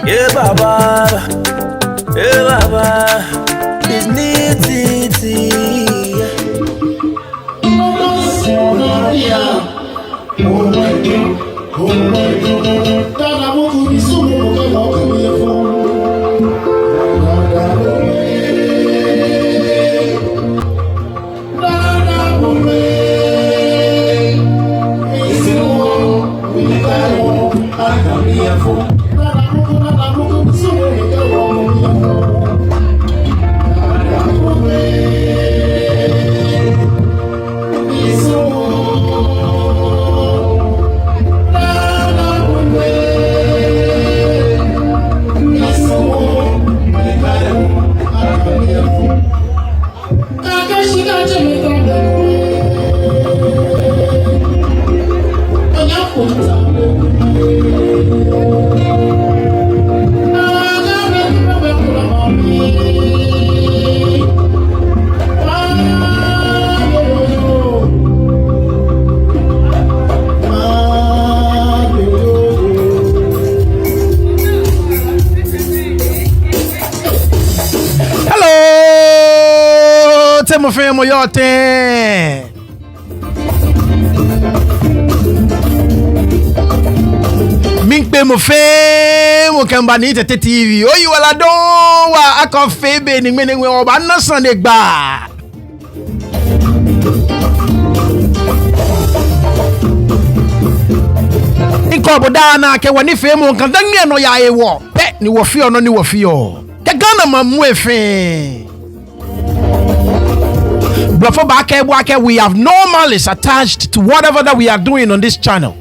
Yeah, Baba, it's Nettey. Mo fẹ́ mo yọ tẹ́. Mi pe mo fẹ́ mo kàn bá ní tètè TV. Oyi wala don wa akọ fẹ́ be ni gbene we oba na san de gba. Nko boda na ke woni fẹ́ mo kan dan ni no ya ewo. Pe ni wo fi ono ni wo fi o. Ke Ghana ma mu efe. We have no malice attached to whatever that we are doing on this channel.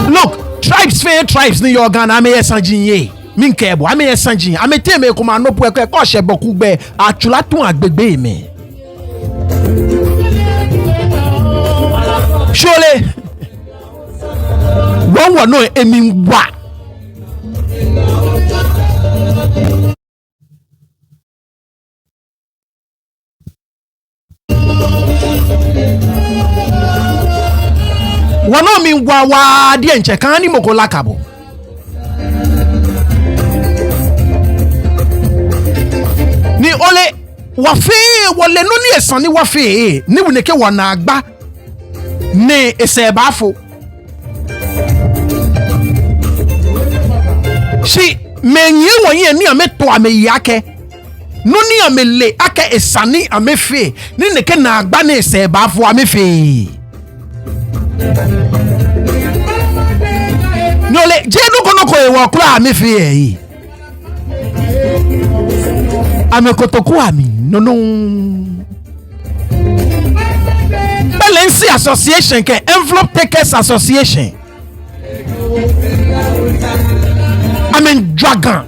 Look, tribes New York and Ame Sanjinye. Minkebo, Ame Sanjin, Ame Teme Komano Pueke, Koshe Bokube, Achulatu Agbebe me. Surely, one will know a mean what. One no mean wawa, the enchekani mokolakabo. Ni ole wafe wale no ni esani wafe ni wuneke wanagba. Ne esebafo si menye wonye ni ameto ameyake no ni amele aka esani amefe ni neke na agba na esebafo amefe nole je no kono ko ewo kura amefe yi amekotoku ami no Balenci Association ke Envelope Takers Association. Dragon.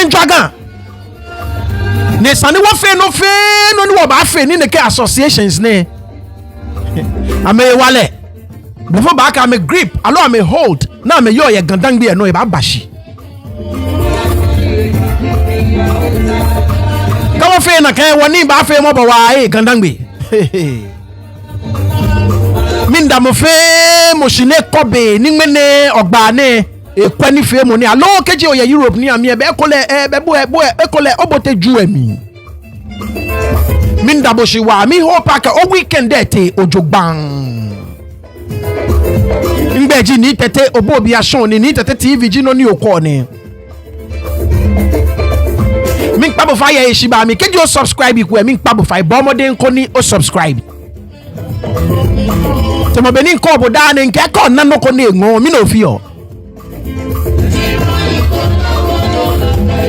Dragon. Ne sani wa fe no ni wa ba fe ni ne ke associations ne. Wale. Before back ame grip, alo ame hold. Na ame yo ye gandang bi e no e ba bashi. Kawa fe na kai wani ba fe mo ba wa gandangbe minda mo fe mo shine kobe ni mene ogba ne ekwani fe mo ni alo keje o ya Europe ni ami e be kole be kole obote ju emi minda bo shi wa mi hope aka o weekend ete ojogban ngbeji ni tete obo bi ason ni tete TV ji no ni oko ni Mink Pabo Fire Shiba mi keji o subscribe ku e Mink Pabo Fire bomode nko ni o subscribe te mo beni nko boda ne nke ko na no ko na enwo mi no fi o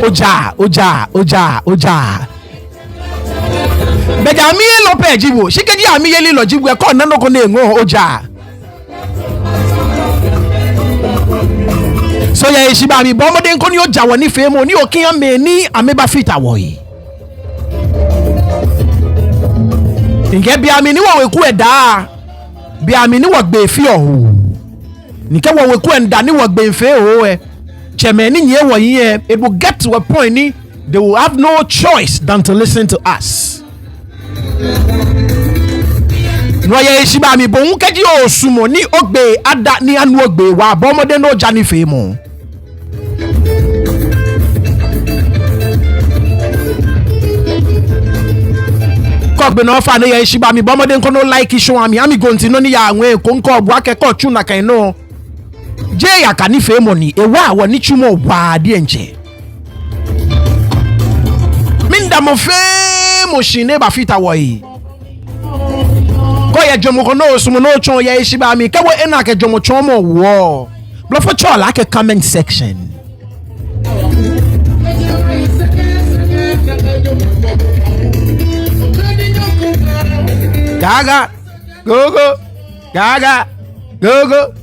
oja beja mi lo pe jibo shikeji ami yeli lo jibo e ko na no ko na enwo oja so ya Shiba mi bomode nko ni o jawo ni fe mo ni o kin ame ni ameba fita wo yi nge bi ami ni wo we ku eda bi ami ni wo gbe fi ohu Nika wa weku endani wa gbenfe o chemeni nye wa yin it will get to a point they will have no choice than to listen to us. No ye shiba mi bon keji osumo ni ogbe ada ni anu ogbe wa bomode no jani fe mo. Kokbe no fa no ye shiba mi bomode nko no like show ami gonti no ni ya anwe ko nko obu akeko chu na kan no. Je ya ka ni fe mo ni ewa wo ni chumo wa de enche. Minda mo fe mo shine ba fita wo yi. Ko ye jomo ko no sumo no chon ye shiba mi ka wo ena ke jomo chon mo wo. Blofo cho like a comment section. Gaga go gaga go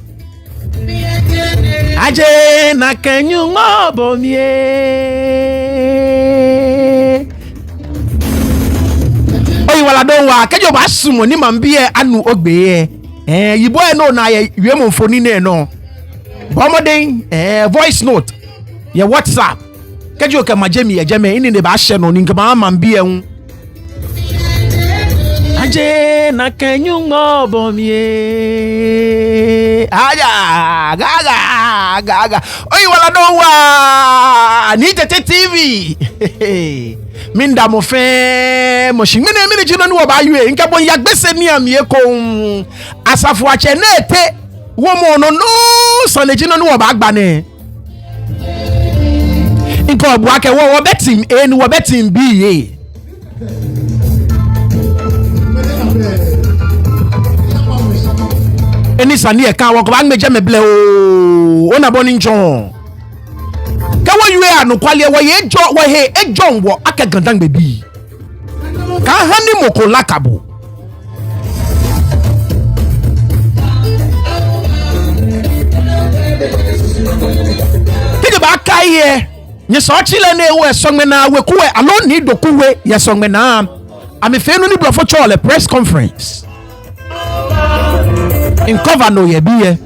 aje na kenyu ngobo mie oyi wala don wa kejo ba sumo ni mambie anu ogbe yibo e no na ye wiemo mfoni ne no bomoden voice note ye WhatsApp kejo ke majemi ye jeme ini ne ba hye no ni nkama mambie hu aje na kenyu ngobo mie aja gaga oyi wala don wa ni tete TV minda mo fe mo shi mini jino ni wo ba yue nka bon yagbese ni amie ko Asafoatse Nettey wo mo no so le jino ni wo ba gba ne nka obu ake wo betim ni wo betim bi ye eni sani e kan wo ko ba meje meble o ona boni njon ka wo yue anu kwale wo ye jo wo he ejon wo akagandan bebi ka hani moko lakabo tige ba kaye nye so chile na ewe Sogmɛnaa we kuwe alo ni Doku we ye Sogmɛnaa ami fe no ni blofo chole press conference in cover no ye biye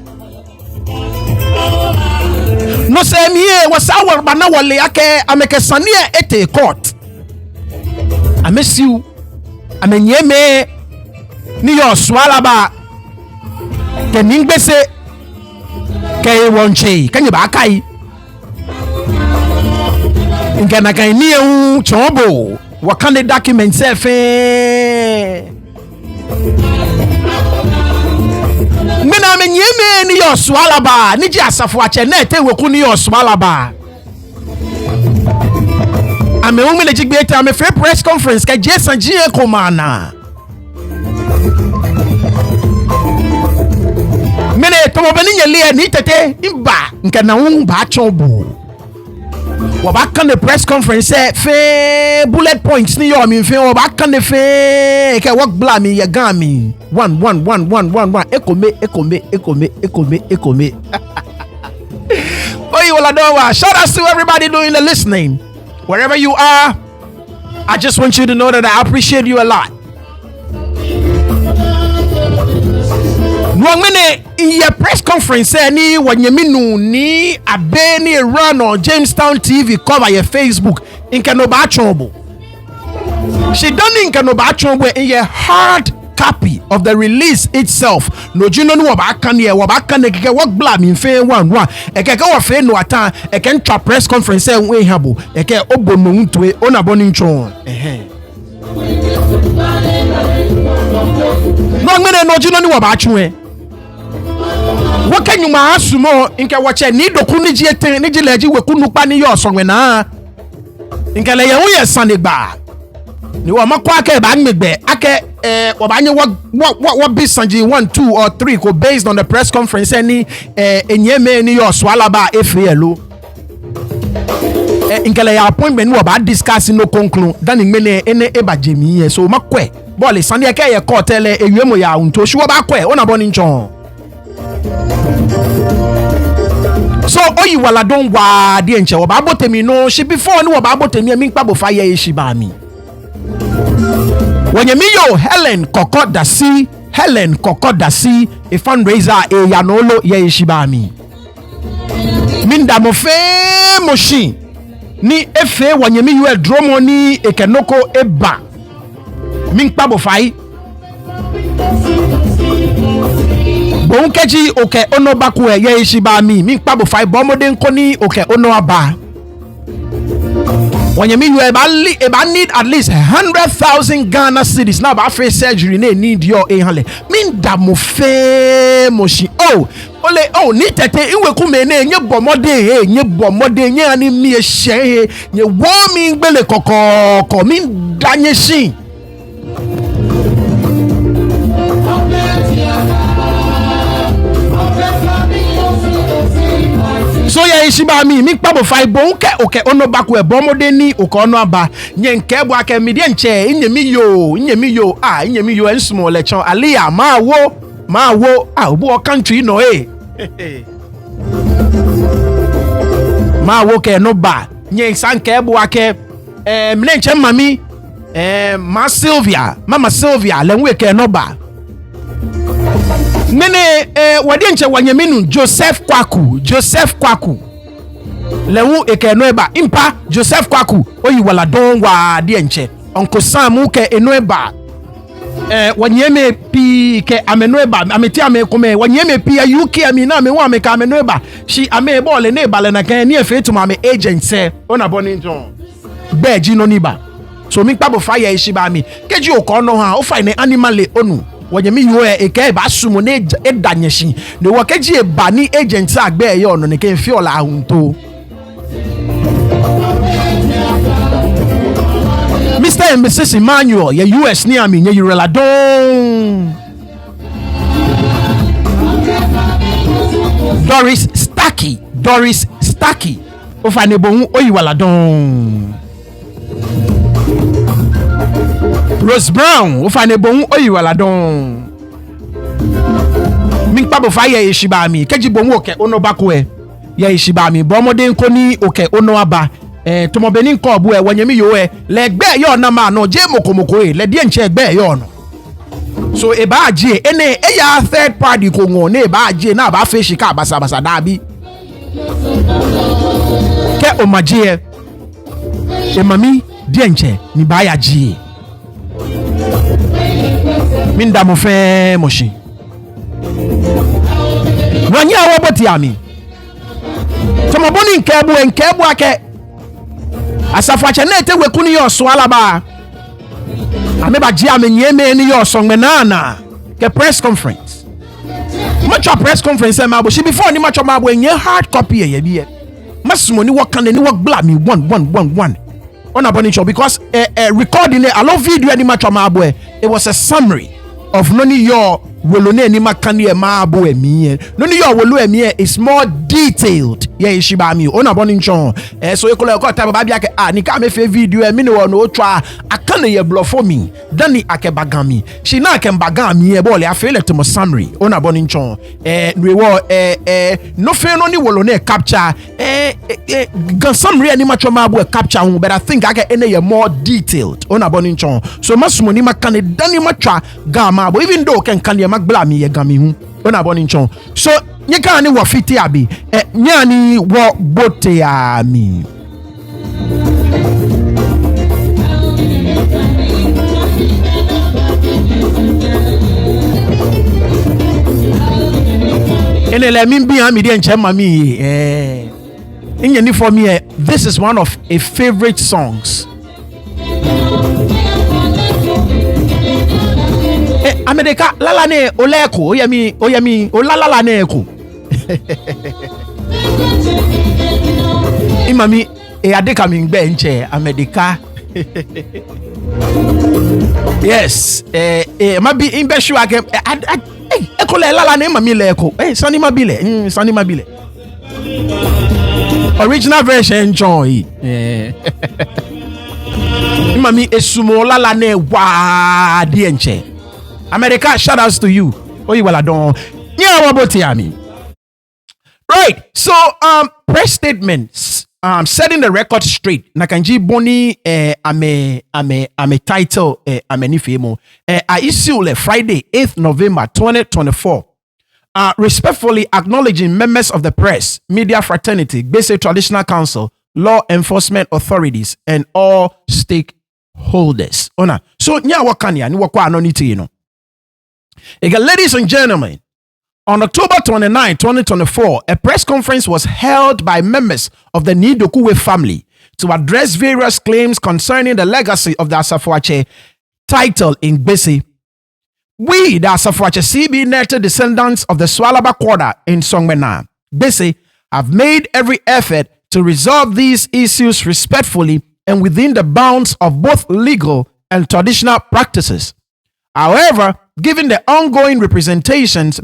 no se miye wasa warba na wale ake amekesanie ete court amesiu amenyeme ni yo Swalaba ke ningbese ke wonche kanye ba kai ngana kai ni ehu chobo wakande document sefe Mena menyeme ni yo Swalaba ni ji Asafoatse Nettey weku ni yo Swalaba ame umi le jigbe ete ame free press conference ka Jason Jie komana mene to mo bani nyele ni tete imba nke na wu ba chobu wo ba kan the press conference fe bullet points ni yo mi fe wo ba kan the fe ke work bla mi ye gan mi 1 ekome oyi wala do wa shout out to everybody doing the listening wherever you are. I just want you to know that I appreciate you a lot. Nwangmene in your press conference ni wanyeminu ni abeni run on Jamestown TV cover your Facebook in Kanoba Chombo. She done in Kanoba Chombo in your hard copy of the release itself. No jino no wabaka ni wabaka ne keke work blam in fe one eke ka wa fe no atan eke ntra press conference e we habo eke obo no ntwe ona boni nchon no ngene no jino ni wabachwe waka nyuma asumo nke wache ni Doku ni jiete ni jileji weku nupa ni yo Sogmɛnaa nke le ye wo ye sanegba ni wo makwa ke ba ngbe ake wabanye what be sanji 1 2 or 3 ko based on the press conference any enyeme ni yo Swalaba efrielo nkele ya appointment ni ba discuss no conclude dan ngene ene ebajemi so makwe ball sande eke ye court ele ewemo ya unto shi wo ba kwe ona boni nchon so oyi wala don wa de nche wo ba botemi no shi before ni wo ba botemi mi npa bo fire shi ba mi wanyemi yo Helen Koko Dasi Helen Kokodasi a fundraiser e yanolo ye shibami minda mo fe moshi ni efe wanyemi yu dromo ni ekenoko eba min kpabo fai bon keji oke ono baku ye shibami min kpabo fai bomode nkoni oke ono aba wanyemi yu eba need at least 100,000 Ghana cedis now ba face surgery ne need your ehale minda mo fe moshi ni tete inwe kumene nye bomode nye bomode nye ani mi ehye nye wo mi ngbele kokoko mi danye shin so ya ishiba mi kpabo fai bonke oke ono baku e bomode ni oke ono aba nye nke bu aka mi de nche inyemi yo ensmo lechon alia ma wo obu country no ma wo ke no ba nye sanke bu aka mne nche mami mama Sylvia lenwe ke no ba nene wadi nche wanyeminu Joseph Kwaku lewu eke eba impa Joseph Kwaku oyi wala don wa di nche onko Samu ke eba wanyeme pi ke amenoeba ameti amekome wanyeme pi ya UK amina me wa me ka amenoeba shi ame bole ne bale na kan ni efe tuma me agent se ona boni nton beji no niba so mi kpabo fire ishiba mi keji okono ha o fine animal onu wanyemi yuwe eke ba sumo ne edanyeshi ne wakeji eba ni agent agbe eye ono ne ke fiola ahunto Mr. and Mrs. Emmanuel ye US ni ami ye yurela don Doris Stacky o fa ne bohun oyiwala don Rose Brown o fa ne bohun oyiwala don min kpabo fa ye ishiba mi keji bohun oke ono bako ye ishiba mi bomode nko ni oke ono aba tomobeni nko obu wanyemi yo legbe yo na ma no je mokomoko le die nche egbe yo no so eba aje ene eya third party ko ngo ne eba aje na ba fe shika basa da bi ke o maje mami die nche ni ba ya ji minda mo fe moshi wanya wo boti ami tomoboni nkebu ake Asafoatse Nettey wekuni yo Swalaba ameba ji amenyeme ni yo Sogmɛnaa ke press conference much press conference ma bo she before ni much ma bo enye hard copy ye bi masimo ni work kan ni work bla me one on abonicho because recording a lot video ni much ma bo it was a summary of noni yo wolone ni makani ma bo emi noni yo wolu emi is more detailed ye ishiba mi on abonicho so ekola ko ta ba bia ke ni ka me fe video mi ni wo no twa akane ye blow for me dani akebagami she na akembagami e bo le afele to mo summary on abonicho we wo no fe no ni wolone capture gan summary ni macho ma bo capture but I think ake ene ye more detailed on abonicho so masumo ni makane dani matwa gama bo even though can ye magbla mi ye gami hu on abonicho so nyeka ni wo fiti abi nyani wo bote ya mi ene le min bi ami de nche mami inyani for me this is one of a favorite songs America lala ne oleko oyemi olala ne eko imami adeka mi ngbe nche America yes mabi imbeshu ake eko le lala ne mami le eko sani mabile original version joy imami esumo lala ne wa di nche America, shout outs to you. Oh, you well done. Yeah, what about Tiami? Right. So, press statements. setting the record straight. Nakanji Boni ame title ame femo. I issue Friday 8th November 2024. Respectfully acknowledging members of the press, media fraternity, basic traditional council, law enforcement authorities, and all stakeholders. Ona. So nya wakanya ni wakwa anoniti you know. Again, ladies and gentlemen, on October 29, 2024, a press conference was held by members of the Doku family to address various claims concerning the legacy of the Asafoatse title in Gbese. We, the Asafoatse CB Nettey descendants of the Swalaba quarter in Sogmɛnaa, Gbese, have made every effort to resolve these issues respectfully and within the bounds of both legal and traditional practices. However, given the ongoing misrepresentations,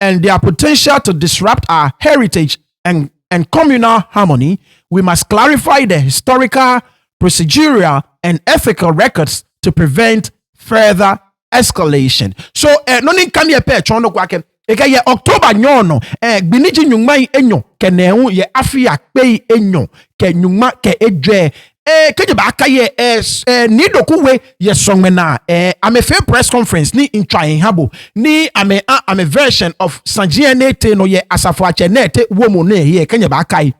and their potential to disrupt our heritage and communal harmony, we must clarify the historical, procedural, and ethical records to prevent further escalation. So, no ni kan ye pe chondo kwake. Eka ye October nyono, biniji nyungma enyo, ke nehu ye afi akpei enyo, ke nyungma ke edwe. Keje ba aka ye ni Doku we ye Sogmɛnaa ame fair press conference ni intwain habo ni ame version of Genealogy no ye Asafoatse Nettey womo ne ye kenye ba aka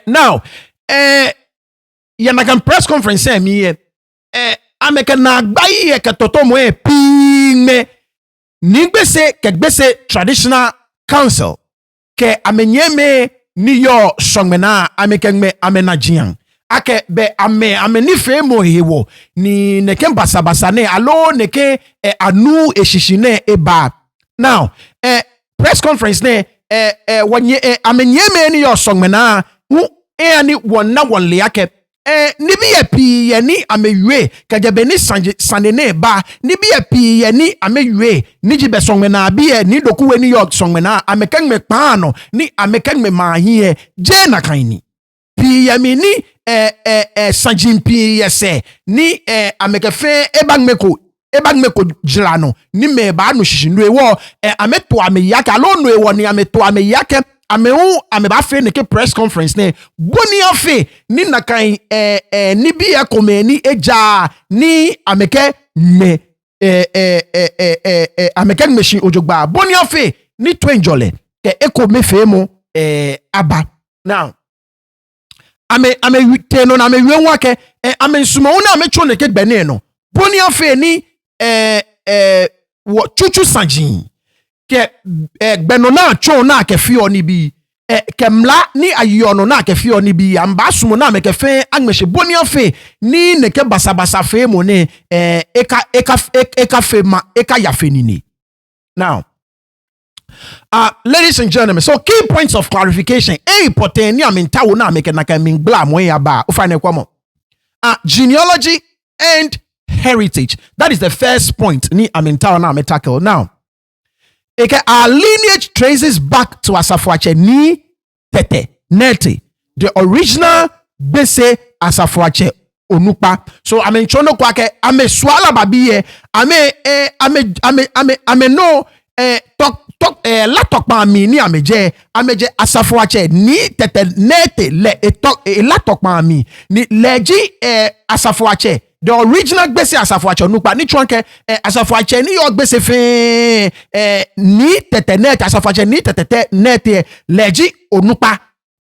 now ye na kan press conference mi ye ame ke na agbai ye ke totomo pime ni Gbese traditional council ke ame nyeme ni yo Sogmɛnaa ame ke ame na jian ake be ame ni femo hewo ni neke basabasa ne alo neke anu eshishine eba. Now press conference ne wanye ame nyeme ni yo Sogmɛnaa hu ani wonna wonle ake ni bi ye pi ye ni amewe kajabe ni sanene ba ni bi ye pi ye ni amewe ni jibe Sogmɛnaa bi ye ni Doku we ni yo Sogmɛnaa ameken me paano ni ameken me mahie je na kaini pi ye mi ni sanjimpi yese ni amekefe ebagmeko jilano ni me ba no shishindu ewo ameto ameyake alo no ewo ni ameto ameyake ame ba fe ne ke press conference ne boni afe ni nakan ni bi ekome ni eja ni ameke me ameke machine ojogba boni afe ni twenjole ke ekome fe mo aba. Now ame teno na ame wenwa ke ame nsuma una ame chone ke gbene no boni afe ni wo chuchu sanjin ke gbeno na chon na ke fi oni bi ke mla ni ayono na ke fi oni bi amba sumo na me ke fe agmehye boni afe ni ne ke basabasa fe mo ne eka fe ma eka ya fe ni ni. Now ladies and gentlemen, so key points of clarification. Important ni amintawo na make na kan mingbla mo ya ba. O fa ne kwamo. Genealogy and heritage. That is the first point ni amintawo na me tackle. Now, our lineage traces back to Asafoatse ni Nettey, the original Gbese Asafoatse Onupa. So ame chono kwake ame Swalaba biye ame no latokpa mi ni ameje Asafoatse ni Nettey le latokpa mi ni leji Asafoatse the original Gbese Asafoatse Onupa ni chonke Asafoatse ni yo Gbese fe ni Nettey Asafoatse ni Nettey leji Onupa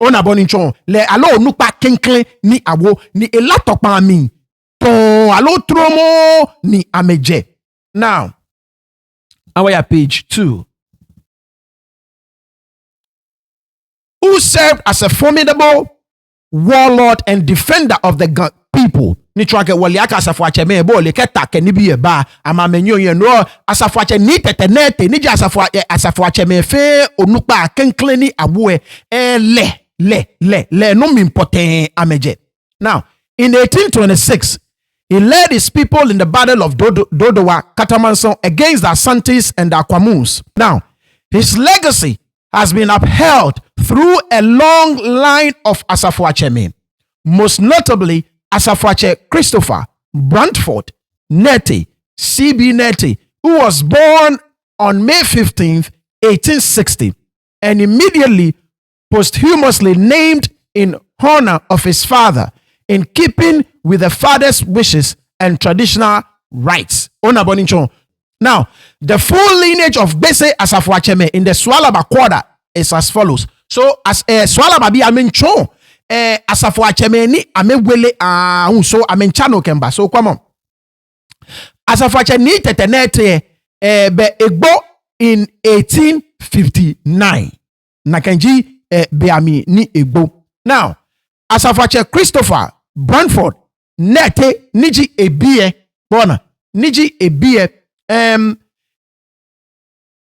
ona boni chon le alo Onupa kenklen ni awo ni latokpa mi ton alo tromo ni ameje. Now our page 2. Who served as a formidable warlord and defender of the people. Ni chwake waliaka Asafoatse me bo le keta ke ni bi ba ama menyo yen no Asafoatse ni Nettey ni Asafoatse me fe Onupa kenklen ni awo le no mi important ameje. Now in 1826 he led his people in the battle of Dodowa Katamanso against the Asantes and the Akwamus. Now, his legacy has been upheld through a long line of Asafoatse men, most notably Asafoatse Christopher Brantford Nettey, CB Nettey, who was born on May 15th, 1860, and immediately posthumously named in honor of his father, in keeping with the father's wishes and traditional rights. Now, the full lineage of Bese Asafoatse in the Swalaba quarter is as follows. So, as Swalaba bi amencho, Asafoatse ni amewele so amenchano kemba. So, come on. Asafoatse ni tetenete be egbo in 1859. Nakenji beami ni egbo. Now, Asafoatse Christopher Branford Nettey niji ebie bona niji ebie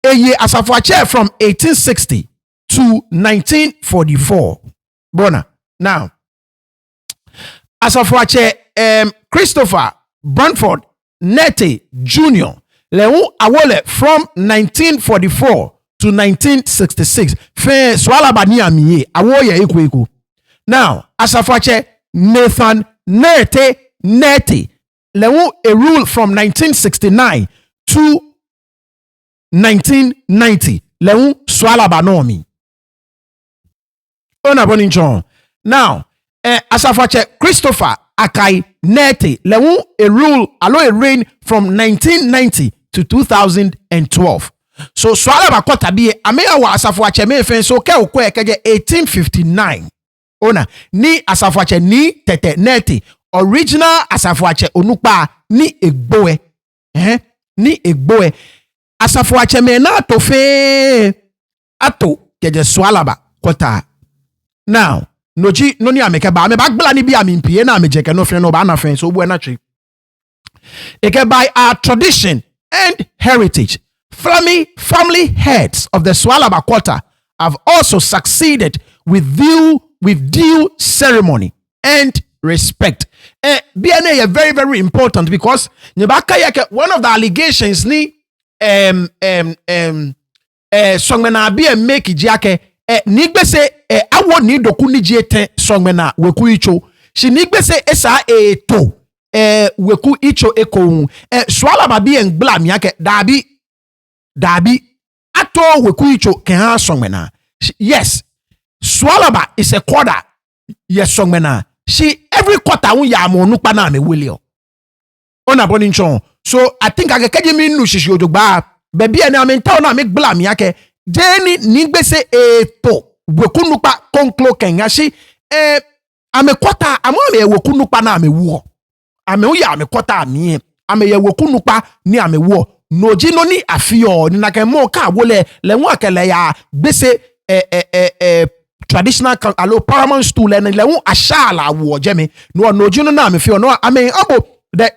eye Asafoatse from 1860 to 1944 bona. Now, Asafoatse Christopher Branford Nettey Jr. lewu awole from 1944 to 1966 fe Swalaba ni amiye awoye eko. Now, Asafoatse Nathan Nettey lewu a rule from 1969 to 1990 lewu Swalaba nomi. Ona boninchon. Now, Asafoatse Christopher Akai Nettey lewu a rule a reign from 1990 to 2012. So Swalaba kota biye ameya wa Asafoatse mefen so ke okwe keje 1859. Ona ni Asafoatse ni tete Nettey original Asafoatse onukpa ni egboe ni egboe Asafoatse me na to fe ato keje Swalaba kota. Now noji noni ameke ba me bagbala ni bi amimpie na amejeke no fe no ba na fe so bu na twi eke by our tradition and heritage. Family heads of the Swalaba quarter have also succeeded with due ceremony and respect. BNA is very, very important because one of the allegations ni Sogmɛnaa bi make jiake ni gbese awo ni doku ni jiete Sogmɛnaa weku icho shi ni gbese esa to weku icho eko Swalaba bi engbla miake dabi ato weku icho kenha Sogmɛnaa. Yes, Swalaba is a quarter. Yes, Sogmɛnaa. She every quarter un ya mo nukpa na me wele. Ona boninchon. So I think I can me nu shishi odogba. Baby and I mean town na make blam yake. Deni ningbese to weku nukpa konklo kenya shi ame quarter amo me weku nukpa na me wo. Ame uya ame quarter ame ame ye weku nukpa ni ame wo. Noji no ni afio ni nake mo ka wole le nwa kele ya bese traditional alo paramount stool and le ashala wo jeme no noji no na me fio no I mean abo the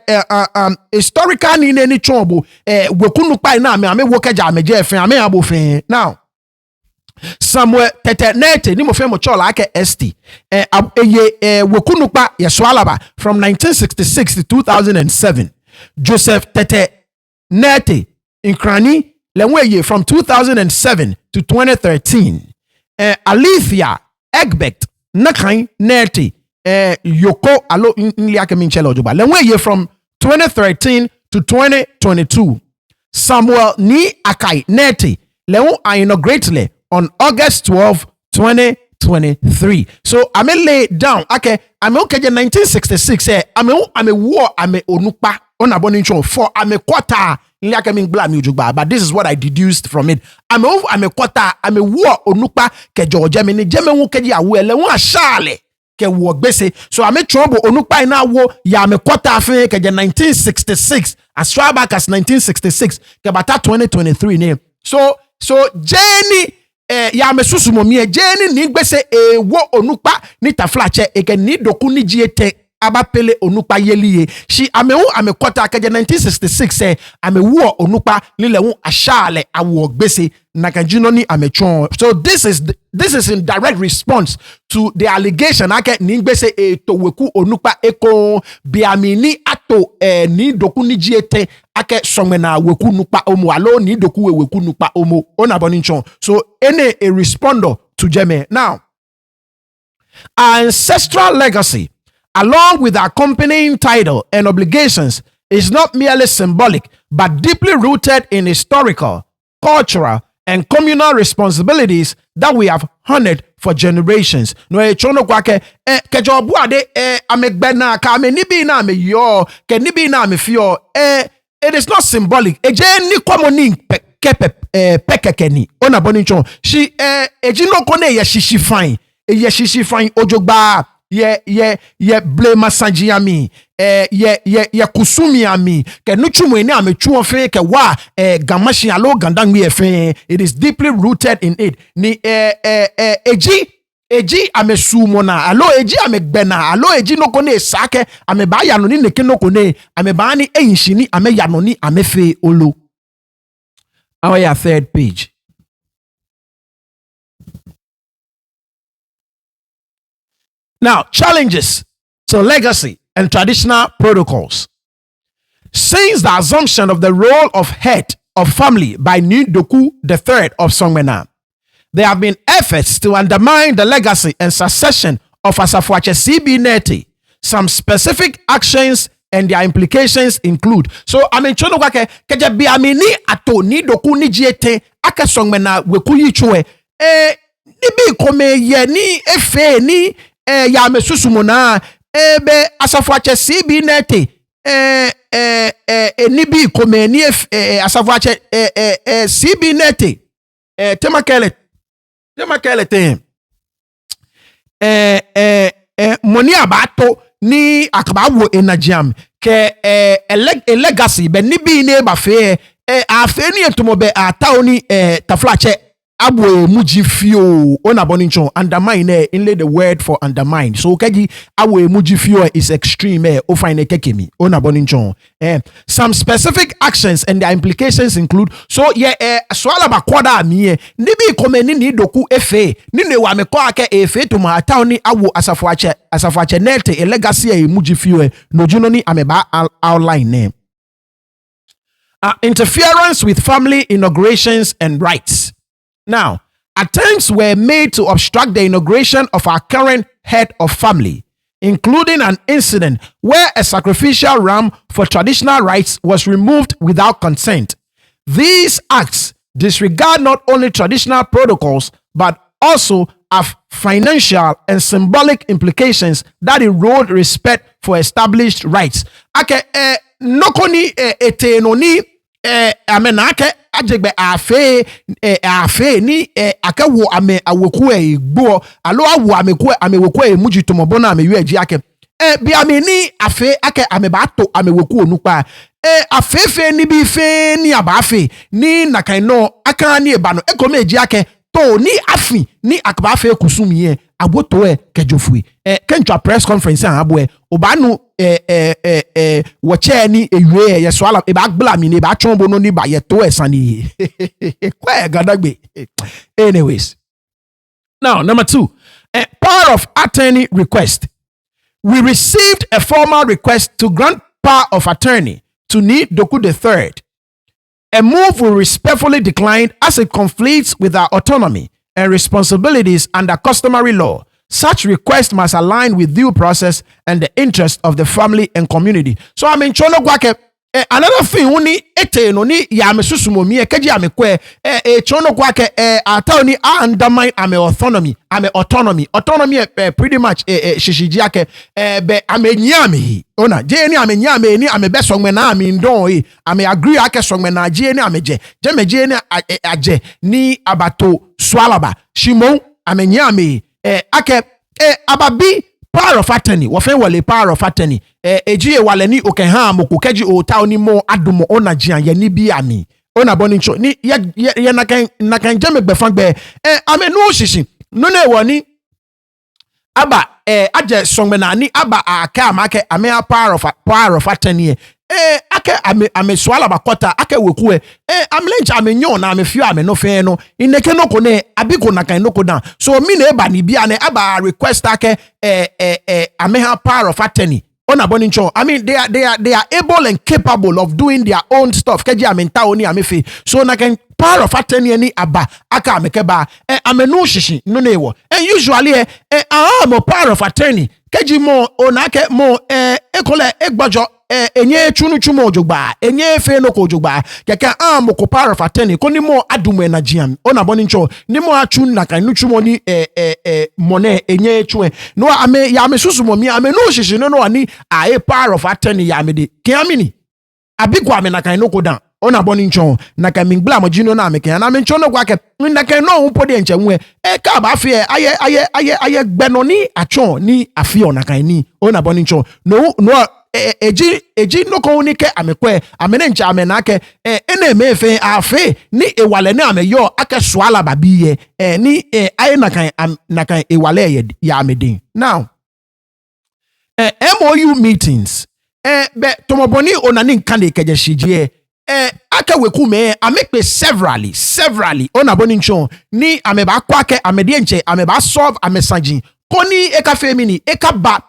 historical ni ni chombo wekunu pa na me wo kaja me je fen ame abo fen. Now Samuel tete Nettey ni mo fe mo chola ake ST wekunu pa ye Swalaba from 1966 to 2007. Joseph tete Nettey Inkrani Lenweye from 2007 to 2013. Alethea Egbert Nakai Nettey Yoko Alo Nliake Minchelo Juba Lenweye from 2013 to 2022. Samuel Ni Akai Nettey Leon I inaugurated on August 12, 2023. So I may lay down. Okay, I'm okay. 1966. I'm a war. I'm a onupa on a bonincho for I'm a quarter. But this is what I deduced from it. I'm a quarter. I'm a war onupa ke Georgia. Mini Jeme ke ya we le won shale ke wo gbese. So I'm a trouble onupa ina wo ya me quarter fin ke 1966 as far back as 1966 ke bata 2023 ne. So Jenny ya me susumo mi Jenny ni gbese wo onupa ni taflache e ke ni doku ni jiete abapele onupa yeliye. She ame kota ke 1966 ame wo onupa ni le won ashale awo gbese na kanjino ni ame chon. So this is in direct response to the allegation ake ni gbese to weku onupa eko biami ni ato ni doku ni jiete ake Sogmɛnaa weku nupa omo alo ni doku weku nupa omo ona boninchon. So any a responder to Jeme. Now our ancestral legacy along with accompanying title and obligations is not merely symbolic but deeply rooted in historical, cultural, and communal responsibilities that we have honored for generations. No chono kwake ke jobu ade amegbena ka me nibi na me yo ke nibi na me fio it is not symbolic. Eje ni kwamoni pekekeni ona boni chon she ejino kone ye shishi fine ojogba ye blema sanjiami ye kusumi ami ke nuchumu eni amechu ofe ke wa gamashi alo gandangmi efe. It is deeply rooted in it ni eji amesumona alo eji amegbena alo eji no kone sake ameba yano ni neke no kone ameba ni eyinshini ame yano ni amefe olo. Our third page. Now, challenges to legacy and traditional protocols. Since the assumption of the role of head of family by Doku III of Sogmɛnaa, there have been efforts to undermine the legacy and succession of Asafoatse CB Nettey. Some specific actions and their implications include. So, I mean, chono kwake keje bi amini ato ni Doku ni jiete ake Sogmɛnaa weku yichwe ni bi kome ye ni efe ni ya mesusumona be Asafoatse CB Nettey ni bi kome ni Asafoatse CB Nettey temakele te moni abato ni akabawo enajiam ke legacy be ni bi ne ba fe afe ni entomo be atawo ni taflache abwe mujifio ona boninchon undermine inlay the word for undermine. So keji abwe mujifio is extreme o fine kekemi ona boninchon. Some specific actions and their implications include. So Swalaba kwada mi nibi komeni ni Doku efe ni ne wa meko ake efe to ma town ni awo Asafoatse Nettey legacy mujifio no juno ni ameba outline interference with family inaugurations and rights. Now, attempts were made to obstruct the inauguration of our current head of family, including an incident where a sacrificial ram for traditional rites was removed without consent. These acts disregard not only traditional protocols, but also have financial and symbolic implications that erode respect for established rights. Ake nokoni etenoni amenake ajegbe afe ni akawo ame awoku egbo alo awo amewoku emuji tomobona ameyu eji ake bi ameni afe ake amebato amewoku onupa afefe ni bi fe ni abafe ni nakaino aka ni ebano ekome eji ake to ni afi ni akabafe kusumie aboto kejofui kencha press conference abwe obanu wache ni ewe ye Swalaba e ba gbla mi ni ba chombo no ni ba ye to esani kwa gadagbe. Anyways, now number 2, power of attorney request. We received a formal request to grant power of attorney to Doku III. A move we respectfully declined as it conflicts with our autonomy and responsibilities under customary law. Such request must align with due process and the interest of the family and community. So I mean, chono kwake another thing uni ete no ni ya mesusumo mi keji amekwe chono kwake ataw ni undermine ame autonomy pretty much shishiji yake be amenyame ona je ni amenyame ni ame be Sogmɛnaa mi ndon ame agree ake Sogmɛnaa je ni ameje je ni aje ni abato Swalaba shimon amenyame ake ababi power of attorney wo fe wole power of attorney ejiye wale ni okenha amoko keji ota ni mo adumo ona jian ye ni bi ami ona boni ncho ni ye nakan jeme gbefa gbe amenu shishi no na woni aba aje Sogmɛnaa ni aba aka amake ame power of attorney ake ame Swalaba kota ake weku amlencha amenyo na amefio ameno fe no ineke no ko ne abiko na kan no ko down. So mi na eba ni bia ne aba request ake ameha power of attorney ona boni ncho. I mean they are able and capable of doing their own stuff keji amenta oni amefe. So na kan power of attorney ni aba aka amekeba amenu shishi no ne wo and usually mo power of attorney keji mo onake mo ekole egbojo enye chunu chumo ojogba enye fe no ko ojogba keka am ko power of attorney ko ni mo adum enagiam ona boni ncho ni mo achu na kan no chumo ni mone enye chue no ame ya me susu mo mi ame no hihye no ani a power of attorney ya me de kiamini abigwa me na kan no ko dan ona boni ncho na kan mingbla mo jino na me kan na me ncho no kwa ke na kan no mpo de nche nwe ka ba fe aye gbenoni acho ni afi ona kan ni ona boni ncho no eji no ko ni ke amekwe amene ncha amena ke ene mefe afe ni ewale ni ameyo ake Swalaba biye ni aye na kan ewale ya amedin now MOU meetings be tomoboni onani nkande keje shijie aka weku me amekpe severally ona boni ncho ni ameba kwake amedie nche ameba solve amesanji koni eka femini eka ba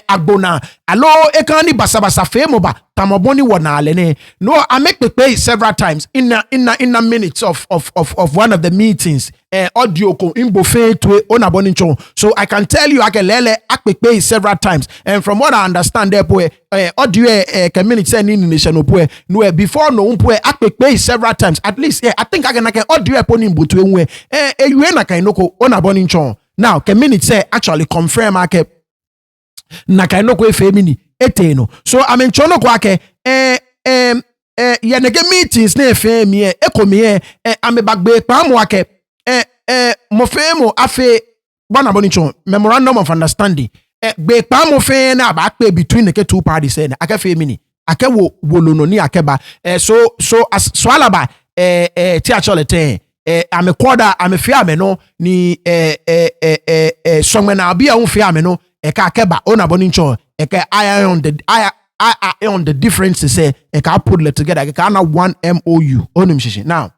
agbona alo eka ni basabasa femo ba tamoboni wona alene no amekpe several times in a minutes of one of the meetings audio ko imbo fe to ona boni ncho so I can tell you akelele akpepe several times and from what I understand there boy audio community say ni nation boy no before no boy akpepe several times at least I think I can audio poni imbo to enwe ewe na kan noko ona boni ncho now community say actually confirm ake na kan noko efemini eteno so amenchono kwa ke yenege meetings na efemi ekomi amebagbe pamu ake mofemo afe bana bonicho memorandum of understanding gbe pamu fe na ba pe between the two parties na aka femini aka wolono ni akeba so as Swalaba ti actually ten amekoda amefia ameno ni Sogmɛnaa bia unfia ameno eka akeba ona bonicho eka I on the differences say eka put it together eka na one MOU onim shishi now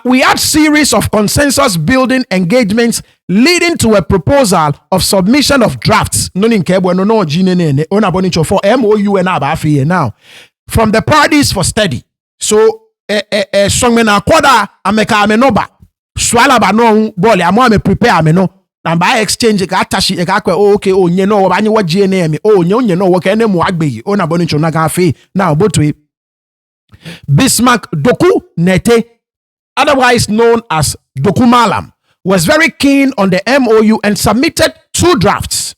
we had series of consensus building engagements leading to a proposal of submission of drafts no for MOU and abafi now from the parties for study so Sogmɛnaa kwada ameka amenoba Swalaba no bole amo ame prepare ameno na ba exchange ka atashi ka kwa okay onye no ba nye wa GNA me onye no wo ka ne mu agbeyi ona bonicho na ga fe now botwe Bismarck Doku Nettey, otherwise known as Doku Malam, was very keen on the MOU and submitted 2 drafts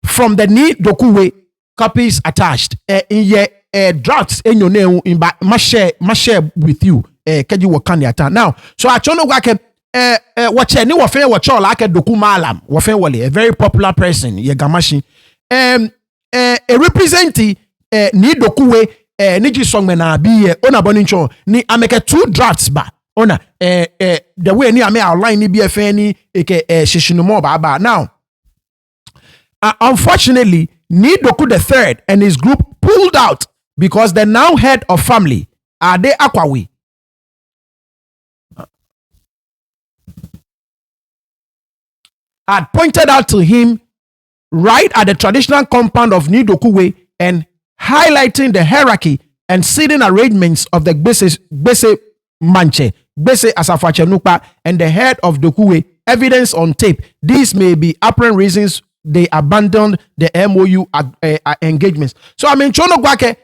from the Ni Doku way, copies attached. In ye drafts in your name in ma share with you. Keji wakani ata. Now, so I chono wake wache ni wafe wacho like Doku Malam, wafe wale, a very popular person, ye gamashi. A representing Ni Doku way niji Sogmɛnaa biye ona bonincho ni ameke 2 drafts ba ona the way ni ame outline ni BFN ni eke shishinumo ba now unfortunately Ni Doku the third and his group pulled out because the now head of family Ade Akwawi had pointed out to him right at the traditional compound of Ni Doku way and highlighting the hierarchy and seating arrangements of the Gbese Manche, Gbese Asafoatse Nukpa, and the head of Dokuwe, evidence on tape. These may be apparent reasons they abandoned the MOU engagements. So I mean, chono gwake,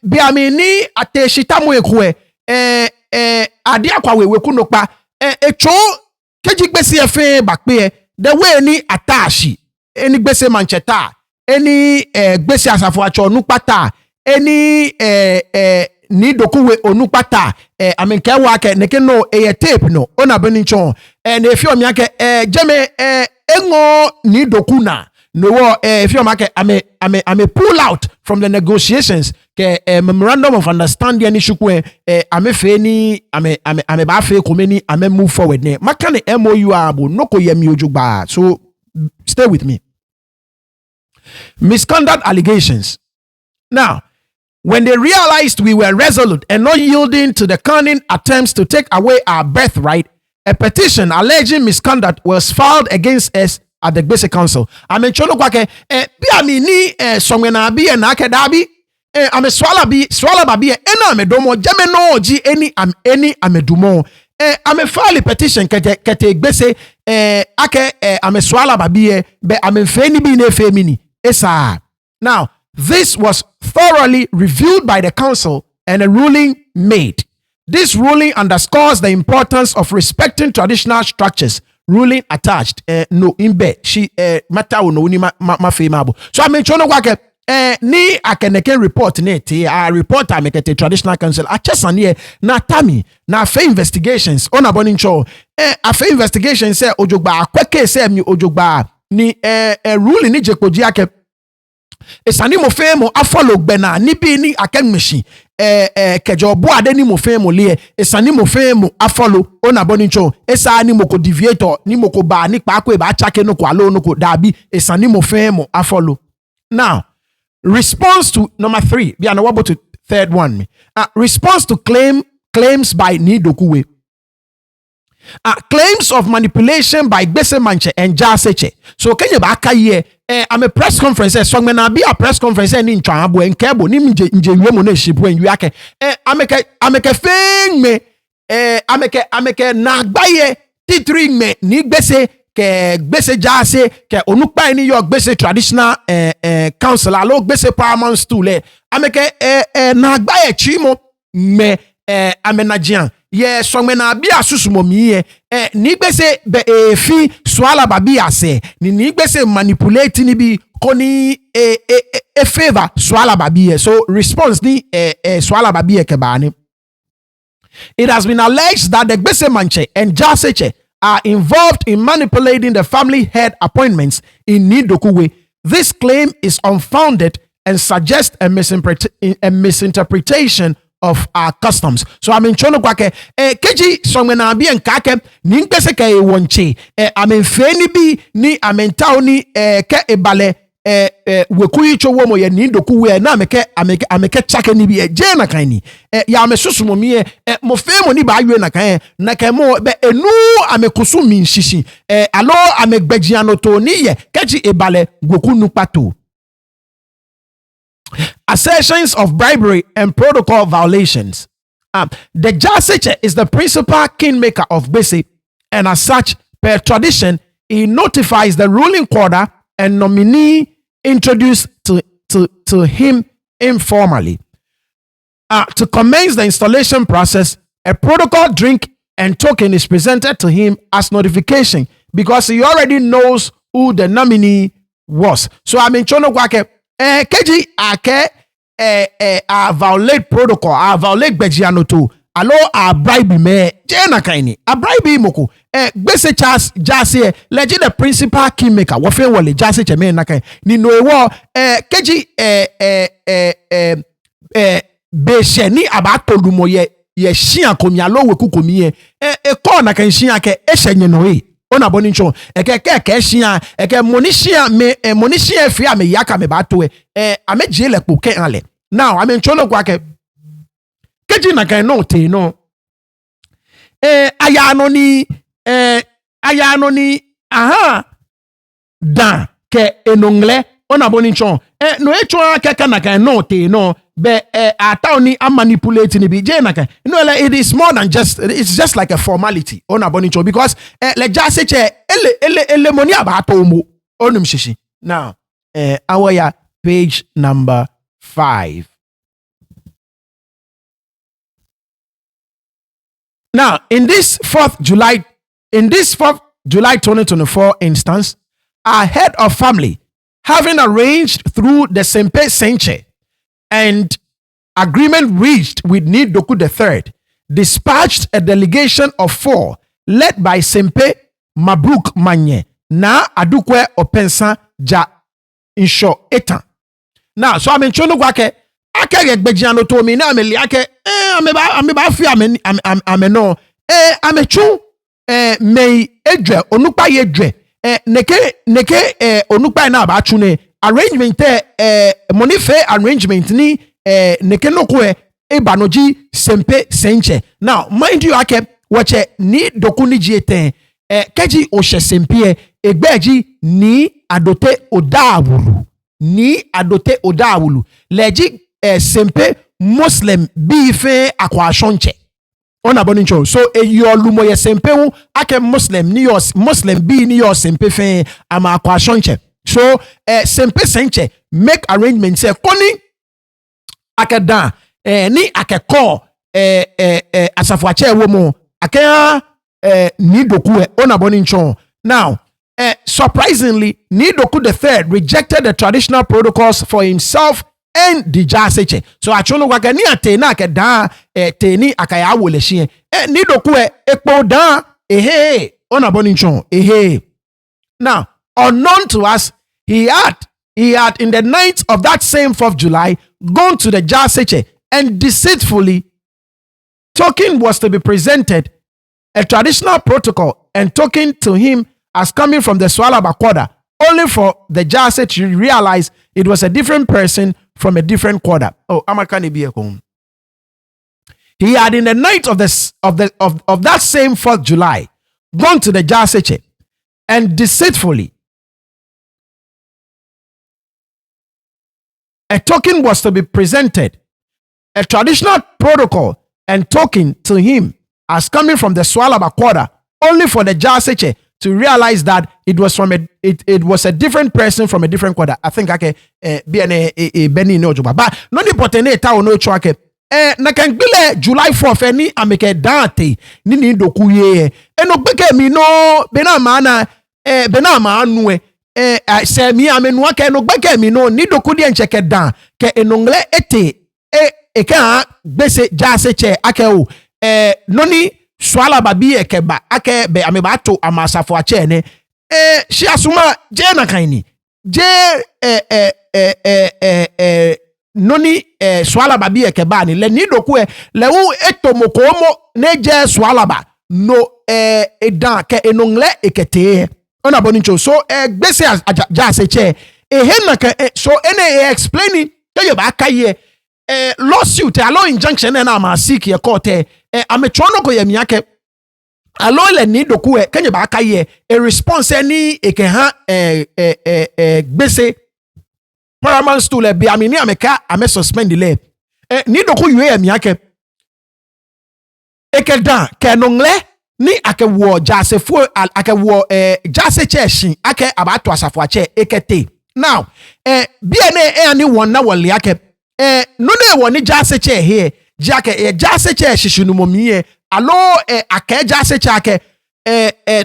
biamini ate shitamu ekwe, adia kwa weku nukpa, cho keji Gbese efe bakpe, the way ni atashi, eni Gbese Mancheta, any Gbese Asafoatse Onukpata, any Ni Dokuwe Onukpata, I mean Kewake, neke no tape no, ona benichon, and if you make jeme engo Ni Dokuna, no if you make I pull out from the negotiations, ke memorandum of understanding any shukwe, ame feni, ame ba fe komeni, ame move forward ne. Makane MOU abu, noko yemi ojugba, so stay with me. Misconduct allegations. Now, when they realized we were resolute and not yielding to the cunning attempts to take away our birthright, a petition alleging misconduct was filed against us at the Gbese Council. I mean, chono kwake, biami ni Sogmɛnaa bi na akedabi, ame Swalaba bi ena amedomo, jeme no oji any amedumo. Ame file petition kete Gbese ake ame Swalaba bi be ame feni bi ne femini. Esa. Now, This was thoroughly reviewed by the council and a ruling made. This ruling underscores the importance of respecting traditional structures. Ruling attached. No imbe she mata no ni ma famable. So I mean chono kwake ni akeneke report Nettey a report a mekete traditional council a chesane na tami na fe investigations on aboni ncho a fe investigations say ojogba akweke say mi ojogba ni ruling ni jekoji ake esani mo fe mo afolo gbena ni bi ni akenmeshi kejo bo ade ni mo fe mo le esani mo fe mo afolo ona boni ncho esa ni mo ko deviator ni mo ko ba ni pa ko e ba chake no ko alo no ko dabi esani mo fe mo afolo. Now response to number 3 we are now about to third one response to claims by Doku. Claims of manipulation by Gbese Manche and Jaseche. So Kenya baka ye I'm a press conference Sogmɛnaa be a press conference ni ntwabo enkebo ni nje wiemo na shipu en wiake ameke fen me ameke na gbaye titri me ni Gbese ke Gbese Jase ke onukpa ni yo Gbese traditional council alo Gbese paramount stool ameke na gbaye chimo me amenajian ye Sogmɛnaa bi asusumo mi ni Gbese be fi Swalaba bi ase ni Gbese manipulate ni bi koni favor Swalaba bi so response ni Swalaba bi ke bani. It has been alleged that the Gbese Manche and Jaseche are involved in manipulating the family head appointments in Doku. This claim is unfounded and suggests a misinterpretation of our customs. So I mean chono kwake keji Sogmɛnaa bi enkake ni Gbese ke wonche I mean feni bi ni amenta ni ke ebale wekuyi chowo mo ye ni Doku we na ameke chake ni bi je na kan ni ya amesusumo mi mo fe mo ni ba awe na kan na kan mo be enu amekosu mi shishi alo amegbejiano to ni ye keji ebale goku nu pato. Assertions of bribery and protocol violations. The Jaseche is the principal kingmaker of Gbese, and as such, per tradition, he notifies the ruling quarter and nominee introduced to him informally. To commence the installation process, a protocol drink and token is presented to him as notification because he already knows who the nominee was. So I mean, chono kwake keji ake a violate protocol, a violate bejiano to alo a bribe me jena kaini a bribe moko Gbese chas jase leji the principal kingmaker wo fe wole jase cheme na kai ni no ewo keji be she ni abatolumo ye hia komi alo weku komi ye ko na kan hia ke ehyenye no e ona boni ncho ke hia moni hia me moni hia fi ame yaka me ba to ameje le po ke ale. Now I mean chono kwa ke keji na kan no te no ayano ni aha dan ke enongle ona boni ncho no echo aka na kan no te no be ataw ni manipulate ni bi je na kan no like it is more than just it's just like a formality ona boni ncho because le just say ele money about omo onum shishi. Now our page number 5. Now, in this 4th July 2024 instance, our head of family, having arranged through the Sempe Senche and agreement reached with Doku III, dispatched a delegation of 4 led by Sempe Mabruk Manye na Adukwe Opensa Ja Insho Etan. Now, so I mean, chono kwake ake gbejiano to mi na ameli ake ameba fi ameno amechu mei edwe onukpa ye edwe neke onukpa na ba chune arrangement money fair arrangement ni neke nokwe ebanoji Sempe Senche. Now mind you ake wache ni Doku ni jiete keji ohye Sempe egbeji ni adote odawulu leji Sempe Muslim bi fe akwashonche ona boni ncho so eyolumo ye Sempe hu ake Muslim bi ni yo Sempe fe ama akwashonche so Sempe Senche make arrangements say koni akeda ni akeko Asafoatse wo mo akea ni Doku ona boni nchon. Now surprisingly, Doku the third rejected the traditional protocols for himself and the Jaseche. So achono kwa ni atena akeda teni akaya wolehie Doku ekpo da ona boni nchon Now, unknown to us, he had in the night of that same 4th July gone to the Jaseche and deceitfully token was to be presented, a traditional protocol, and token to him as coming from the Swalaba quarter, only for the Jaseche to realize it was a different person from a different quarter. Oh, Amakani be home. He had in the night of that same 4th July gone to the Jaseche and deceitfully a token was to be presented, a traditional protocol and token to him as coming from the Swalaba quarter, only for the Jaseche to realize that it was a different person from a different quarter. I think I can be a Benny no job, but no important town no choke. Na kan gbele July 4th ni ameke dante ni Doku ye eno gbeke mi no bena ma anu se mi amenu aka eno gbeke mi no ni Doku de ncheke dan ke enongle ete ka gbese Jaseche ake o no ni Swalaba bi ekeba ake be ameba to Asafoatse ne shi asuma je na kan ni je noni Swalaba bi ekeba ni le ni Doku le wu etomokomo ne je Swalaba no edan ke enongle ekete ona boni ncho so gbese Jaseche na ka so ene explaining ke yo ba kaye lawsuit allow injunction na ma seek ye court ametrono ko ye miake allow le ni Doku ke yo ba kaye a response ni ekeha gbese Paramount stool be amini ameka ame suspend le ni Doku yue miake ekeda kenongle ni akewo Jasefo akewo Jaseche shin ake abato Asafoatse ekete. Now bna ani won na wole ake no na woni Jaseche here jake Jaseche shishunumomiye alo ake Jaseche ake